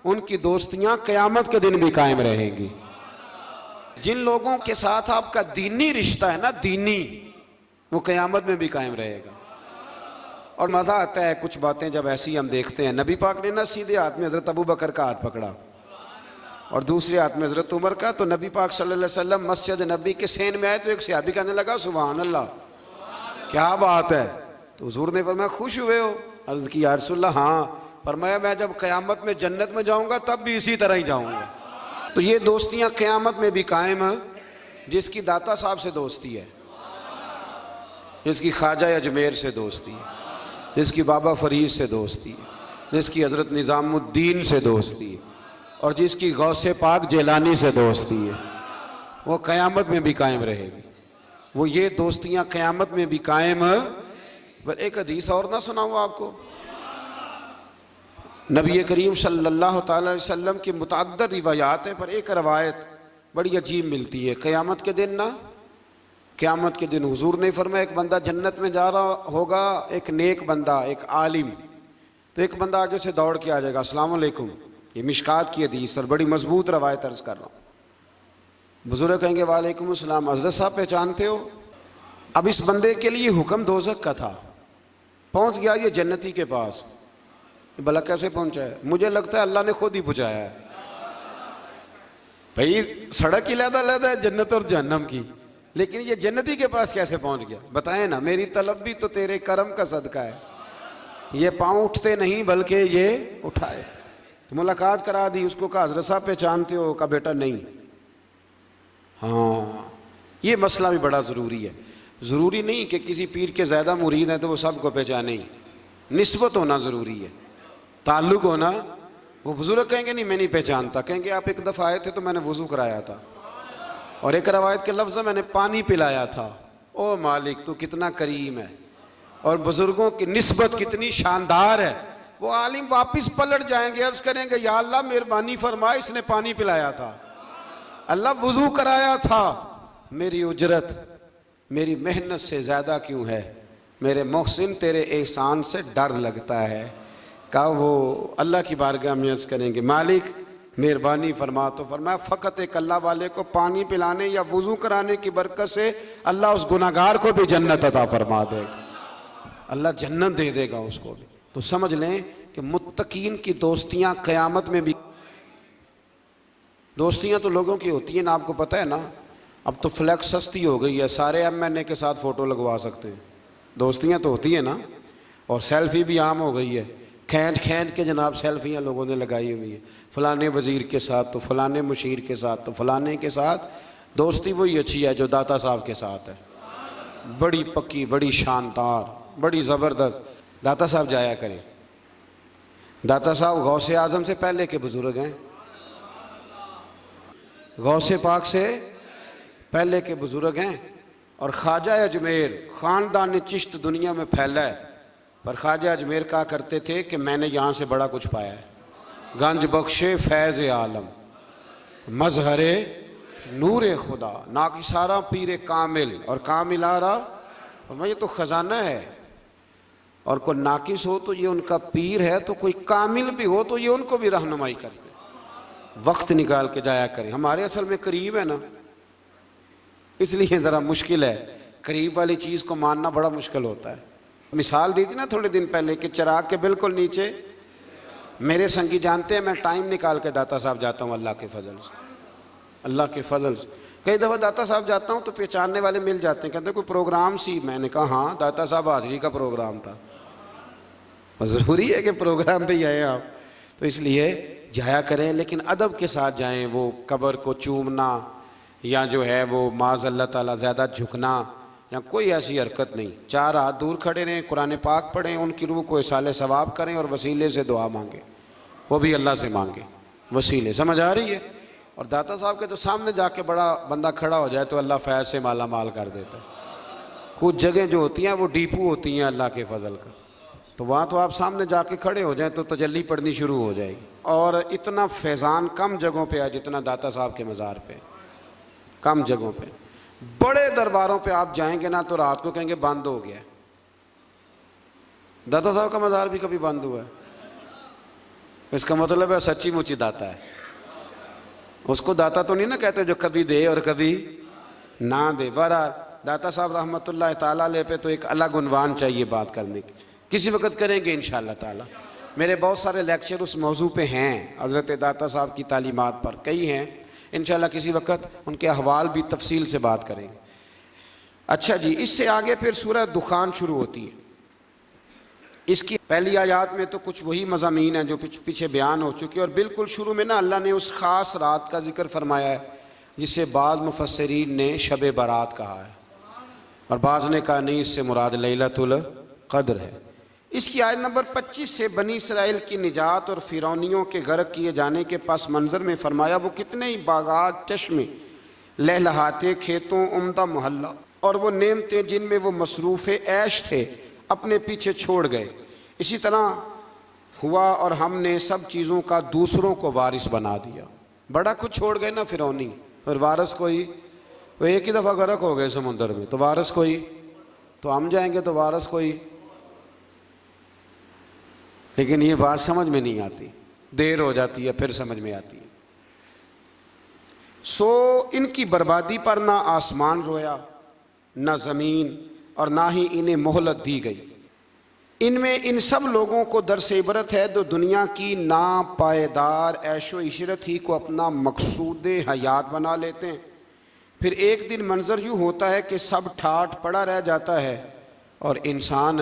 ان کی دوستیاں قیامت کے دن بھی قائم رہیں گی۔ جن لوگوں کے ساتھ آپ کا دینی رشتہ ہے نا، دینی، وہ قیامت میں بھی قائم رہے گا۔ اور مزہ آتا ہے کچھ باتیں جب ایسی ہم دیکھتے ہیں، نبی پاک نے نا سیدھے ہاتھ میں حضرت ابو بکر کا ہاتھ پکڑا اور دوسرے ہاتھ میں حضرت عمر کا، تو نبی پاک صلی اللہ علیہ وسلم مسجد نبی کے سین میں آئے تو ایک صحابی کہنے لگا سبحان اللہ، کیا بات ہے؟ تو حضور نے فرمایا خوش ہوئے ہو؟ عرض کی یا رسول اللہ ہاں۔ فرمایا میں جب قیامت میں جنت میں جاؤں گا تب بھی اسی طرح ہی جاؤں گا۔ تو یہ دوستیاں قیامت میں بھی قائم ہیں۔ جس کی داتا صاحب سے دوستی ہے، جس کی خواجہ اجمیر سے دوستی ہے، جس کی بابا فرید سے دوستی ہے، جس کی حضرت نظام الدین سے دوستی ہے، اور جس کی غوث پاک جیلانی سے دوستی ہے، وہ قیامت میں بھی قائم رہے گی۔ وہ یہ دوستیاں قیامت میں بھی قائم ہیں۔ بس ایک حدیث اور نہ سناؤں آپ کو، نبی کریم صلی اللہ تعالی علیہ وسلم کی متعدد روایات ہیں، پر ایک روایت بڑی عجیب ملتی ہے۔ قیامت کے دن نا، قیامت کے دن حضور نے فرمایا ایک بندہ جنت میں جا رہا ہوگا، ایک نیک بندہ، ایک عالم، تو ایک بندہ آگے سے دوڑ کے آ جائے گا، السلام علیکم۔ یہ مشکات کی حدیث اور بڑی مضبوط روایت عرض کر رہا ہوں۔ بزرگ کہیں گے وعلیکم السلام، حضرت صاحب پہچانتے ہو؟ اب اس بندے کے لیے حکم دوزخ کا تھا، پہنچ گیا یہ جنتی کے پاس۔ بھلا کیسے پہنچا ہے؟ مجھے لگتا ہے اللہ نے خود ہی پہنچایا ہے۔ بھئی سڑک علیحدہ علیحدہ ہے جنت اور جہنم کی، لیکن یہ جنتی کے پاس کیسے پہنچ گیا؟ بتائیں نا، میری طلب بھی تو تیرے کرم کا صدقہ ہے۔ یہ پاؤں اٹھتے نہیں بلکہ یہ اٹھائے۔ تو ملاقات کرا دی، اس کو کہا حضرت صاحب پہچانتے ہو؟ کہا بیٹا نہیں۔ ہاں، یہ مسئلہ بھی بڑا ضروری ہے۔ ضروری نہیں کہ کسی پیر کے زیادہ مرید ہیں تو وہ سب کو پہچانے، نسبت ہونا ضروری ہے، تعلق ہونا۔ وہ بزرگ کہیں گے نہیں میں نہیں پہچانتا، کہیں گے آپ ایک دفعہ آئے تھے تو میں نے وضو کرایا تھا، اور ایک روایت کے لفظ میں نے پانی پلایا تھا۔ او مالک تو کتنا کریم ہے، اور بزرگوں کی نسبت کتنی شاندار ہے۔ وہ عالم واپس پلٹ جائیں گے، عرض کریں گے یا اللہ مہربانی فرما، اس نے پانی پلایا تھا، اللہ وضو کرایا تھا، میری اجرت میری محنت سے زیادہ کیوں ہے؟ میرے محسن تیرے احسان سے ڈر لگتا ہے۔ کہا وہ اللہ کی بارگاہ میں عرض کریں گے مالک مہربانی فرما، تو فرمایا فقط ایک اللہ والے کو پانی پلانے یا وضو کرانے کی برکت سے اللہ اس گناہگار کو بھی جنت عطا فرما دے گا، اللہ جنت دے دے گا اس کو بھی۔ تو سمجھ لیں کہ متقین کی دوستیاں قیامت میں بھی، دوستیاں تو لوگوں کی ہوتی ہیں نا، آپ کو پتہ ہے نا، اب تو فلیکس سستی ہو گئی ہے، سارے ایم این اے کے ساتھ فوٹو لگوا سکتے ہیں۔ دوستیاں تو ہوتی ہیں نا، اور سیلفی بھی عام ہو گئی ہے، کھینچ کھینچ کے جناب سیلفیاں لوگوں نے لگائی ہوئی ہیں، فلانے وزیر کے ساتھ تو فلانے مشیر کے ساتھ تو فلانے کے ساتھ۔ دوستی وہی اچھی ہے جو داتا صاحب کے ساتھ ہے، بڑی پکی، بڑی شاندار، بڑی زبردست۔ داتا صاحب جایا کریں، داتا صاحب غوث اعظم سے پہلے کے بزرگ ہیں، غوث پاک سے پہلے کے بزرگ ہیں، اور خواجہ اجمیر خاندان چشت دنیا میں پھیلا ہے، پر خواجہ اجمیر کہا کرتے تھے کہ میں نے یہاں سے بڑا کچھ پایا ہے، گنج بخش فیض عالم، مظہر نور خدا، ناکسارا پیر کامل، اور کامل آرا، اور یہ تو خزانہ ہے، اور کوئی ناقص ہو تو یہ ان کا پیر ہے، تو کوئی کامل بھی ہو تو یہ ان کو بھی رہنمائی کرتے۔ وقت نکال کے جایا کریں، ہمارے اصل میں قریب ہے نا، اس لیے ذرا مشکل ہے، قریب والی چیز کو ماننا بڑا مشکل ہوتا ہے۔ مثال دی تھی نا تھوڑے دن پہلے کہ چراغ کے بالکل نیچے میرے سنگی جانتے ہیں میں ٹائم نکال کے داتا صاحب جاتا ہوں اللہ کے فضل سے، اللہ کے فضل سے۔ کئی دفعہ داتا صاحب جاتا ہوں تو پہچاننے والے مل جاتے ہیں، کہتے ہیں کوئی پروگرام سی؟ میں نے کہا ہاں داتا صاحب حاضری کا پروگرام تھا۔ ضروری ہے کہ پروگرام پہ ہی آئے آپ، تو اس لیے جایا کریں، لیکن ادب کے ساتھ جائیں۔ وہ قبر کو چومنا یا جو ہے وہ معاذ اللہ تعالیٰ زیادہ جھکنا یا کوئی ایسی حرکت نہیں۔ چار ہاتھ دور کھڑے رہیں، قرآن پاک پڑھیں، ان کی روح کو اصال ثواب کریں، اور وسیلے سے دعا مانگیں، وہ بھی اللہ سے مانگیں وسیلے۔ سمجھ آ رہی ہے؟ اور داتا صاحب کے تو سامنے جا کے بڑا بندہ کھڑا ہو جائے تو اللہ فیض سے مالا مال کر دیتا ہے۔ کچھ جگہیں جو ہوتی ہیں وہ ڈیپو ہوتی ہیں اللہ کے فضل کا، تو وہاں تو آپ سامنے جا کے کھڑے ہو جائیں تو تجلی پڑنی شروع ہو جائے گی۔ اور اتنا فیضان کم جگہوں پہ ہے جتنا داتا صاحب کے مزار پہ، کم جگہوں پہ۔ بڑے درباروں پہ آپ جائیں گے نا تو رات کو کہیں گے بند ہو گیا ہے۔ داتا صاحب کا مزار بھی کبھی بند ہوا ہے، اس کا مطلب ہے سچی مچی داتا ہے۔ اس کو داتا تو نہیں نا کہتے جو کبھی دے اور کبھی نہ دے۔ بہرحال داتا صاحب رحمۃ اللہ تعالیٰ علیہ پہ تو ایک الگ عنوان چاہیے بات کرنے کی، کسی وقت کریں گے انشاءاللہ تعالیٰ۔ میرے بہت سارے لیکچر اس موضوع پہ ہیں، حضرت داتا صاحب کی تعلیمات پر کئی ہیں، انشاءاللہ کسی وقت ان کے احوال بھی تفصیل سے بات کریں گے۔ اچھا جی، اس سے آگے پھر سورہ دخان شروع ہوتی ہے۔ اس کی پہلی آیات میں تو کچھ وہی مضامین ہیں جو پیچھے بیان ہو چکے، اور بالکل شروع میں نا اللہ نے اس خاص رات کا ذکر فرمایا ہے جسے بعض مفسرین نے شب برات کہا ہے، اور بعض نے کہا نہیں، اس سے مراد لیلۃ القدر ہے۔ اس کی آیت نمبر 25 سے بنی اسرائیل کی نجات اور فرعونیوں کے غرق کیے جانے کے پس منظر میں فرمایا وہ کتنے ہی باغات، چشمے، لہلہاتے کھیتوں، عمدہ محلہ اور وہ نعمتیں جن میں وہ مصروف عیش تھے اپنے پیچھے چھوڑ گئے۔ اسی طرح ہوا اور ہم نے سب چیزوں کا دوسروں کو وارث بنا دیا۔ بڑا کچھ چھوڑ گئے نا فرعونی، اور وارث کوئی، وہ ایک ہی دفعہ غرق ہو گئے سمندر میں، تو وارث کوئی، تو ہم جائیں گے تو وارث کوئی۔ لیکن یہ بات سمجھ میں نہیں آتی، دیر ہو جاتی ہے پھر سمجھ میں آتی ہے۔ سو ان کی بربادی پر نہ آسمان رویا، نہ زمین، اور نہ ہی انہیں مہلت دی گئی۔ ان میں ان سب لوگوں کو درس عبرت ہے جو دنیا کی ناپائیدار عیش و عشرت ہی کو اپنا مقصود حیات بنا لیتے ہیں۔ پھر ایک دن منظر یوں ہوتا ہے کہ سب ٹھاٹھ پڑا رہ جاتا ہے اور انسان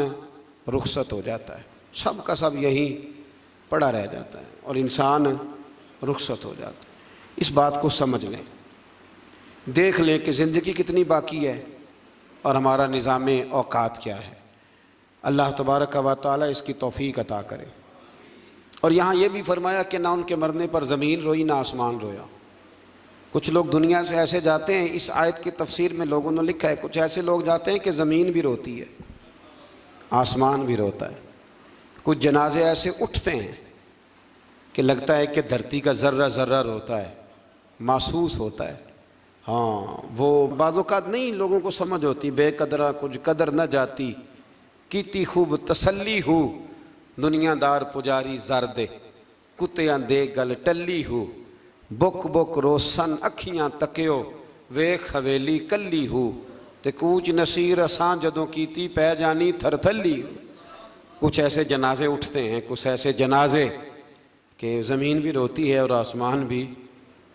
رخصت ہو جاتا ہے، سب کا سب یہی پڑا رہ جاتا ہے اور انسان رخصت ہو جاتا ہے۔ اس بات کو سمجھ لیں، دیکھ لیں کہ زندگی کتنی باقی ہے اور ہمارا نظام اوقات کیا ہے۔ اللہ تبارک و تعالیٰ اس کی توفیق عطا کرے۔ اور یہاں یہ بھی فرمایا کہ نہ ان کے مرنے پر زمین روئی نہ آسمان رویا۔ کچھ لوگ دنیا سے ایسے جاتے ہیں، اس آیت کی تفسیر میں لوگوں نے لکھا ہے کچھ ایسے لوگ جاتے ہیں کہ زمین بھی روتی ہے، آسمان بھی روتا ہے۔ کچھ جنازے ایسے اٹھتے ہیں کہ لگتا ہے کہ دھرتی کا ذرہ ذرہ روتا ہے، محسوس ہوتا ہے۔ ہاں، وہ بعض اوقات نہیں لوگوں کو سمجھ ہوتی، بے قدرہ کچھ قدر نہ جاتی، کیتی خوب تسلی ہو، دنیا دار پجاری زردے، کتیاں دے گل ٹلی ہو، بک بک روسن اکھیاں تکیو، ویکھ حویلی کلی ہو، تے کوچ نصیر اساں جدوں کیتی پہ جانی تھر تھلی ہو۔ کچھ ایسے جنازے اٹھتے ہیں، کچھ ایسے جنازے کہ زمین بھی روتی ہے اور آسمان بھی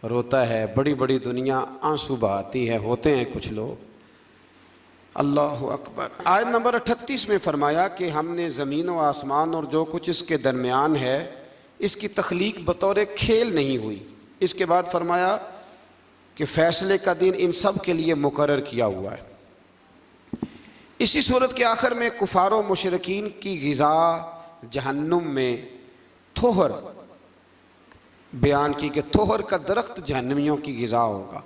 روتا ہے، بڑی بڑی دنیا آنسو بہاتی ہے، ہوتے ہیں کچھ لوگ۔ اللہ اکبر۔ آیت نمبر 38 میں فرمایا کہ ہم نے زمین و آسمان اور جو کچھ اس کے درمیان ہے اس کی تخلیق بطور کھیل نہیں ہوئی۔ اس کے بعد فرمایا کہ فیصلے کا دن ان سب کے لیے مقرر کیا ہوا ہے۔ اسی صورت کے آخر میں کفار و مشرکین کی غذا جہنم میں تھوہر بیان کی کہ تھوہر کا درخت جہنمیوں کی غذا ہوگا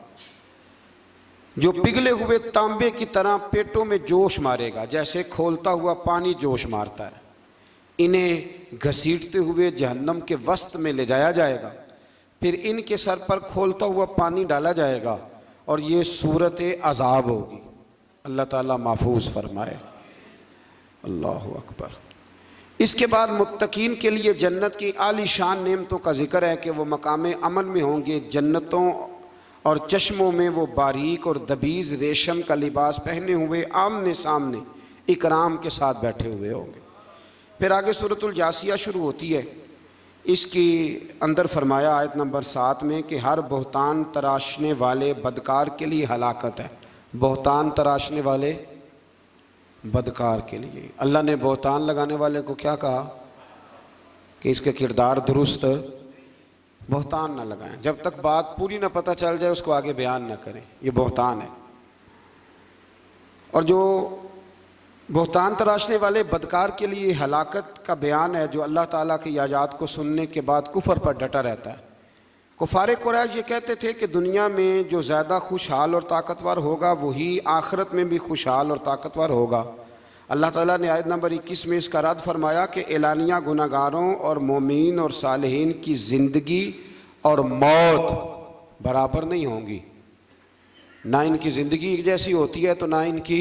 جو پگھلے ہوئے تانبے کی طرح پیٹوں میں جوش مارے گا، جیسے کھولتا ہوا پانی جوش مارتا ہے۔ انہیں گھسیٹتے ہوئے جہنم کے وسط میں لے جایا جائے گا، پھر ان کے سر پر کھولتا ہوا پانی ڈالا جائے گا اور یہ صورت عذاب ہوگی۔ اللہ تعالیٰ محفوظ فرمائے۔ اللہ اکبر۔ اس کے بعد متقین کے لیے جنت کی عالی شان نعمتوں کا ذکر ہے کہ وہ مقام امن میں ہوں گے۔ جنتوں اور چشموں میں وہ باریک اور دبیز ریشم کا لباس پہنے ہوئے آمنے سامنے اکرام کے ساتھ بیٹھے ہوئے ہوں گے۔ پھر آگے سورۃ الجاثیہ شروع ہوتی ہے۔ اس کی اندر فرمایا آیت نمبر 7 میں کہ ہر بہتان تراشنے والے بدکار کے لیے ہلاکت ہے۔ بہتان تراشنے والے بدکار کے لیے اللہ نے بہتان لگانے والے کو کیا کہا کہ اس کے کردار درست بہتان نہ لگائیں، جب تک بات پوری نہ پتہ چل جائے اس کو آگے بیان نہ کریں، یہ بہتان ہے۔ اور جو بہتان تراشنے والے بدکار کے لیے ہلاکت کا بیان ہے جو اللہ تعالیٰ کی آیات کو سننے کے بعد کفر پر ڈٹا رہتا ہے۔ کفار قریش یہ کہتے تھے کہ دنیا میں جو زیادہ خوشحال اور طاقتور ہوگا وہی آخرت میں بھی خوشحال اور طاقتور ہوگا۔ اللہ تعالیٰ نے آیت نمبر 21 میں اس کا رد فرمایا کہ اعلانیہ گناہگاروں اور مومنین اور صالحین کی زندگی اور موت برابر نہیں ہوں گی۔ نہ ان کی زندگی ایک جیسی ہوتی ہے تو نہ ان کی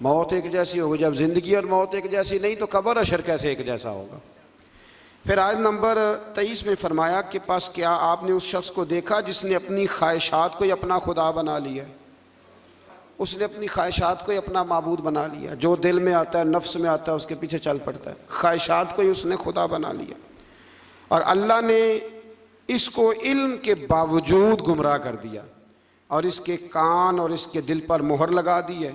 موت ایک جیسی ہوگی. جب زندگی اور موت ایک جیسی نہیں تو قبر حشر کیسے ایک جیسا ہوگا؟ پھر آیت نمبر 23 میں فرمایا کہ پس کیا آپ نے اس شخص کو دیکھا جس نے اپنی خواہشات کو ہی اپنا خدا بنا لیا؟ اس نے اپنی خواہشات کو ہی اپنا معبود بنا لیا. جو دل میں آتا ہے، نفس میں آتا ہے، اس کے پیچھے چل پڑتا ہے. خواہشات کو ہی اس نے خدا بنا لیا. اور اللہ نے اس کو علم کے باوجود گمراہ کر دیا، اور اس کے کان اور اس کے دل پر مہر لگا دی ہے،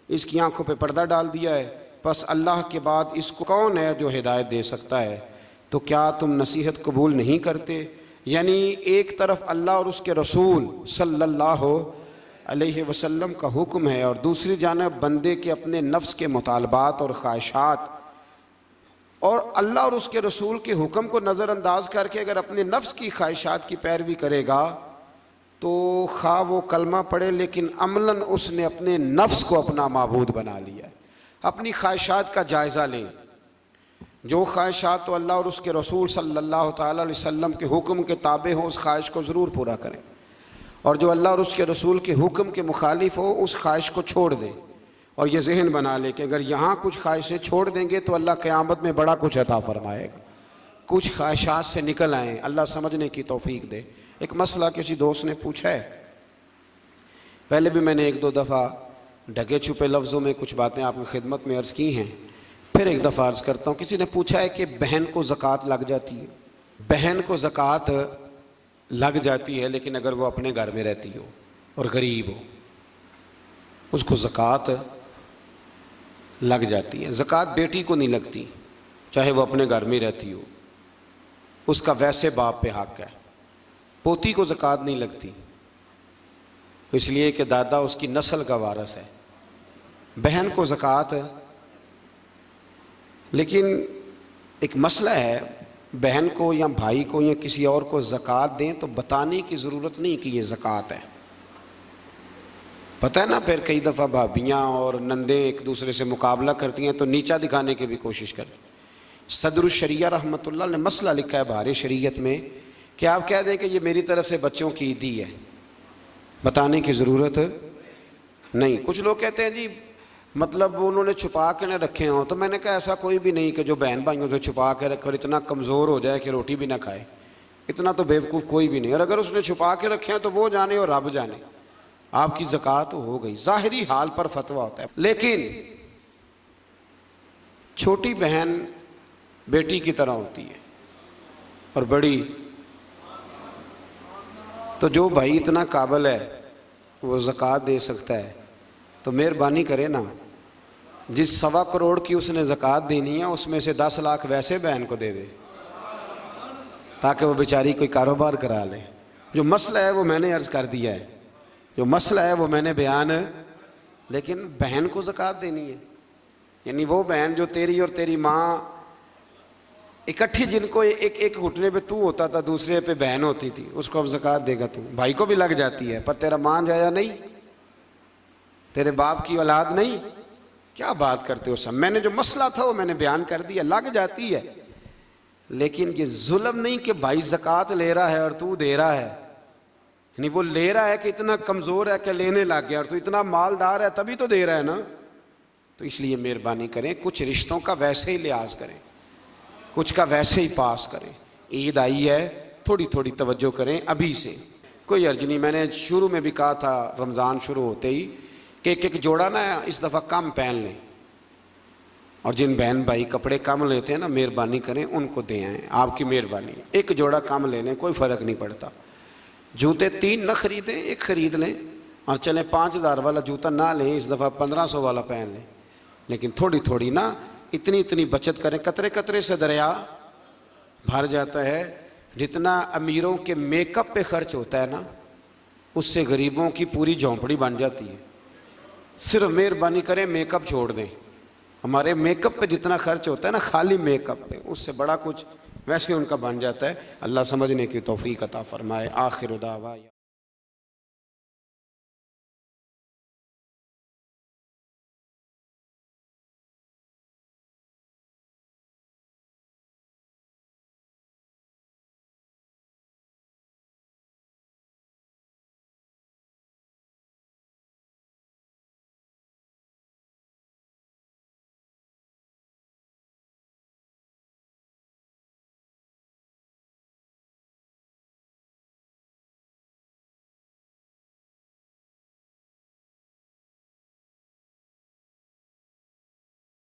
اس کی آنکھوں پہ پردہ ڈال دیا ہے. پس اللہ کے بعد اس کو کون ہے جو ہدایت دے سکتا ہے؟ تو کیا تم نصیحت قبول نہیں کرتے؟ یعنی ایک طرف اللہ اور اس کے رسول صلی اللہ علیہ وسلم کا حکم ہے، اور دوسری جانب بندے کے اپنے نفس کے مطالبات اور خواہشات. اور اللہ اور اس کے رسول کے حکم کو نظر انداز کر کے اگر اپنے نفس کی خواہشات کی پیروی کرے گا تو خواہ وہ کلمہ پڑھے لیکن عملاً اس نے اپنے نفس کو اپنا معبود بنا لیا ہے. اپنی خواہشات کا جائزہ لیں. جو خواہشات تو اللہ اور اس کے رسول صلی اللہ تعالیٰ علیہ وسلم کے حکم کے تابع ہو اس خواہش کو ضرور پورا کریں، اور جو اللہ اور اس کے رسول کے حکم کے مخالف ہو اس خواہش کو چھوڑ دیں. اور یہ ذہن بنا لے کہ اگر یہاں کچھ خواہشیں چھوڑ دیں گے تو اللہ قیامت میں بڑا کچھ عطا فرمائے گا. کچھ خواہشات سے نکل آئیں، اللہ سمجھنے کی توفیق دے. ایک مسئلہ کسی دوست نے پوچھا ہے، پہلے بھی میں نے ایک دو دفعہ ڈھکے چھپے لفظوں میں کچھ باتیں آپ کی خدمت میں عرض کی ہیں، پھر ایک دفعہ عرض کرتا ہوں. کسی نے پوچھا ہے کہ بہن کو زکوٰۃ لگ جاتی ہے؟ بہن کو زکوٰۃ لگ جاتی ہے، لیکن اگر وہ اپنے گھر میں رہتی ہو اور غریب ہو اس کو زکوٰۃ لگ جاتی ہے. زکوٰۃ بیٹی کو نہیں لگتی چاہے وہ اپنے گھر میں رہتی ہو، اس کا ویسے باپ پہ حق ہے. پوتی کو زکوٰۃ نہیں لگتی اس لیے کہ دادا اس کی نسل کا وارث ہے. بہن کو زکوٰۃ، لیکن ایک مسئلہ ہے، بہن کو یا بھائی کو یا کسی اور کو زکوٰۃ دیں تو بتانے کی ضرورت نہیں کہ یہ زکوٰۃ ہے. پتہ ہے نا، پھر کئی دفعہ بھابیاں اور نندیں ایک دوسرے سے مقابلہ کرتی ہیں تو نیچا دکھانے کی بھی کوشش کریں. صدر الشریعہ رحمۃ اللہ نے مسئلہ لکھا ہے بہار شریعت میں کہ آپ کہہ دیں کہ یہ میری طرف سے بچوں کی عیدی ہے، بتانے کی ضرورت نہیں. کچھ لوگ کہتے ہیں جی مطلب انہوں نے چھپا کے نہ رکھے ہوں، تو میں نے کہا ایسا کوئی بھی نہیں کہ جو بہن بھائیوں سے چھپا کے رکھے اور اتنا کمزور ہو جائے کہ روٹی بھی نہ کھائے. اتنا تو بیوقوف کوئی بھی نہیں. اور اگر اس نے چھپا کے رکھے ہیں تو وہ جانے اور رب جانے. آپ کی زکوٰۃ ہو گئی، ظاہری حال پر فتویٰ ہوتا ہے. لیکن چھوٹی بہن بیٹی کی طرح ہوتی ہے اور بڑی، تو جو بھائی اتنا قابل ہے وہ زکوٰۃ دے سکتا ہے تو مہربانی کرے نا، جس 1.25 کروڑ کی اس نے زکوٰۃ دینی ہے اس میں سے 10 لاکھ ویسے بہن کو دے دے تاکہ وہ بیچاری کوئی کاروبار کرا لے. جو مسئلہ ہے وہ میں نے عرض کر دیا ہے، جو مسئلہ ہے وہ میں نے بیان، لیکن بہن کو زکوٰۃ دینی ہے. یعنی وہ بہن جو تیری اور تیری ماں اکٹھی، جن کو ایک گھٹنے پہ تو ہوتا تھا دوسرے پہ بہن ہوتی تھی، اس کو اب زکوٰۃ دے گا تو. بھائی کو بھی لگ جاتی ہے پر تیرا ماں جایا نہیں، تیرے باپ کی اولاد نہیں. کیا بات کرتے ہو؟ سب میں نے جو مسئلہ تھا وہ میں نے بیان کر دیا. لگ جاتی ہے لیکن یہ ظلم نہیں کہ بھائی زکوٰۃ لے رہا ہے اور تو دے رہا ہے. یعنی وہ لے رہا ہے کہ اتنا کمزور ہے کہ لینے لگ گیا، اور تو اتنا مالدار ہے تبھی تو دے رہا ہے نا. تو اس لیے مہربانی کریں، کچھ رشتوں کا ویسے ہی لحاظ کریں، کچھ کا ویسے ہی پاس کریں. عید آئی ہے، تھوڑی تھوڑی توجہ کریں ابھی سے، کوئی حرج نہیں. میں نے شروع میں بھی کہا تھا رمضان شروع ہوتے ہی کہ ایک جوڑا نا اس دفعہ کم پہن لیں، اور جن بہن بھائی کپڑے کم لیتے ہیں نا مہربانی کریں ان کو دے آئیں. آپ کی مہربانی، ایک جوڑا کم لے لیں، کوئی فرق نہیں پڑتا. جوتے 3 نہ خریدیں، ایک خرید لیں، اور چلیں 5000 والا جوتا نہ لیں، اس دفعہ 1500 والا پہن لیں. لیکن تھوڑی تھوڑی نا اتنی بچت کریں. قطرے قطرے سے دریا بھر جاتا ہے. جتنا امیروں کے میک اپ پہ خرچ ہوتا ہے نا اس سے غریبوں کی پوری جھونپڑی بن جاتی ہے. صرف مہربانی کریں میک اپ چھوڑ دیں. ہمارے میک اپ پہ جتنا خرچ ہوتا ہے نا خالی میک اپ پہ، اس سے بڑا کچھ ویسے ان کا بن جاتا ہے. اللہ سمجھنے کی توفیق عطا فرمائے. آخر دعوانا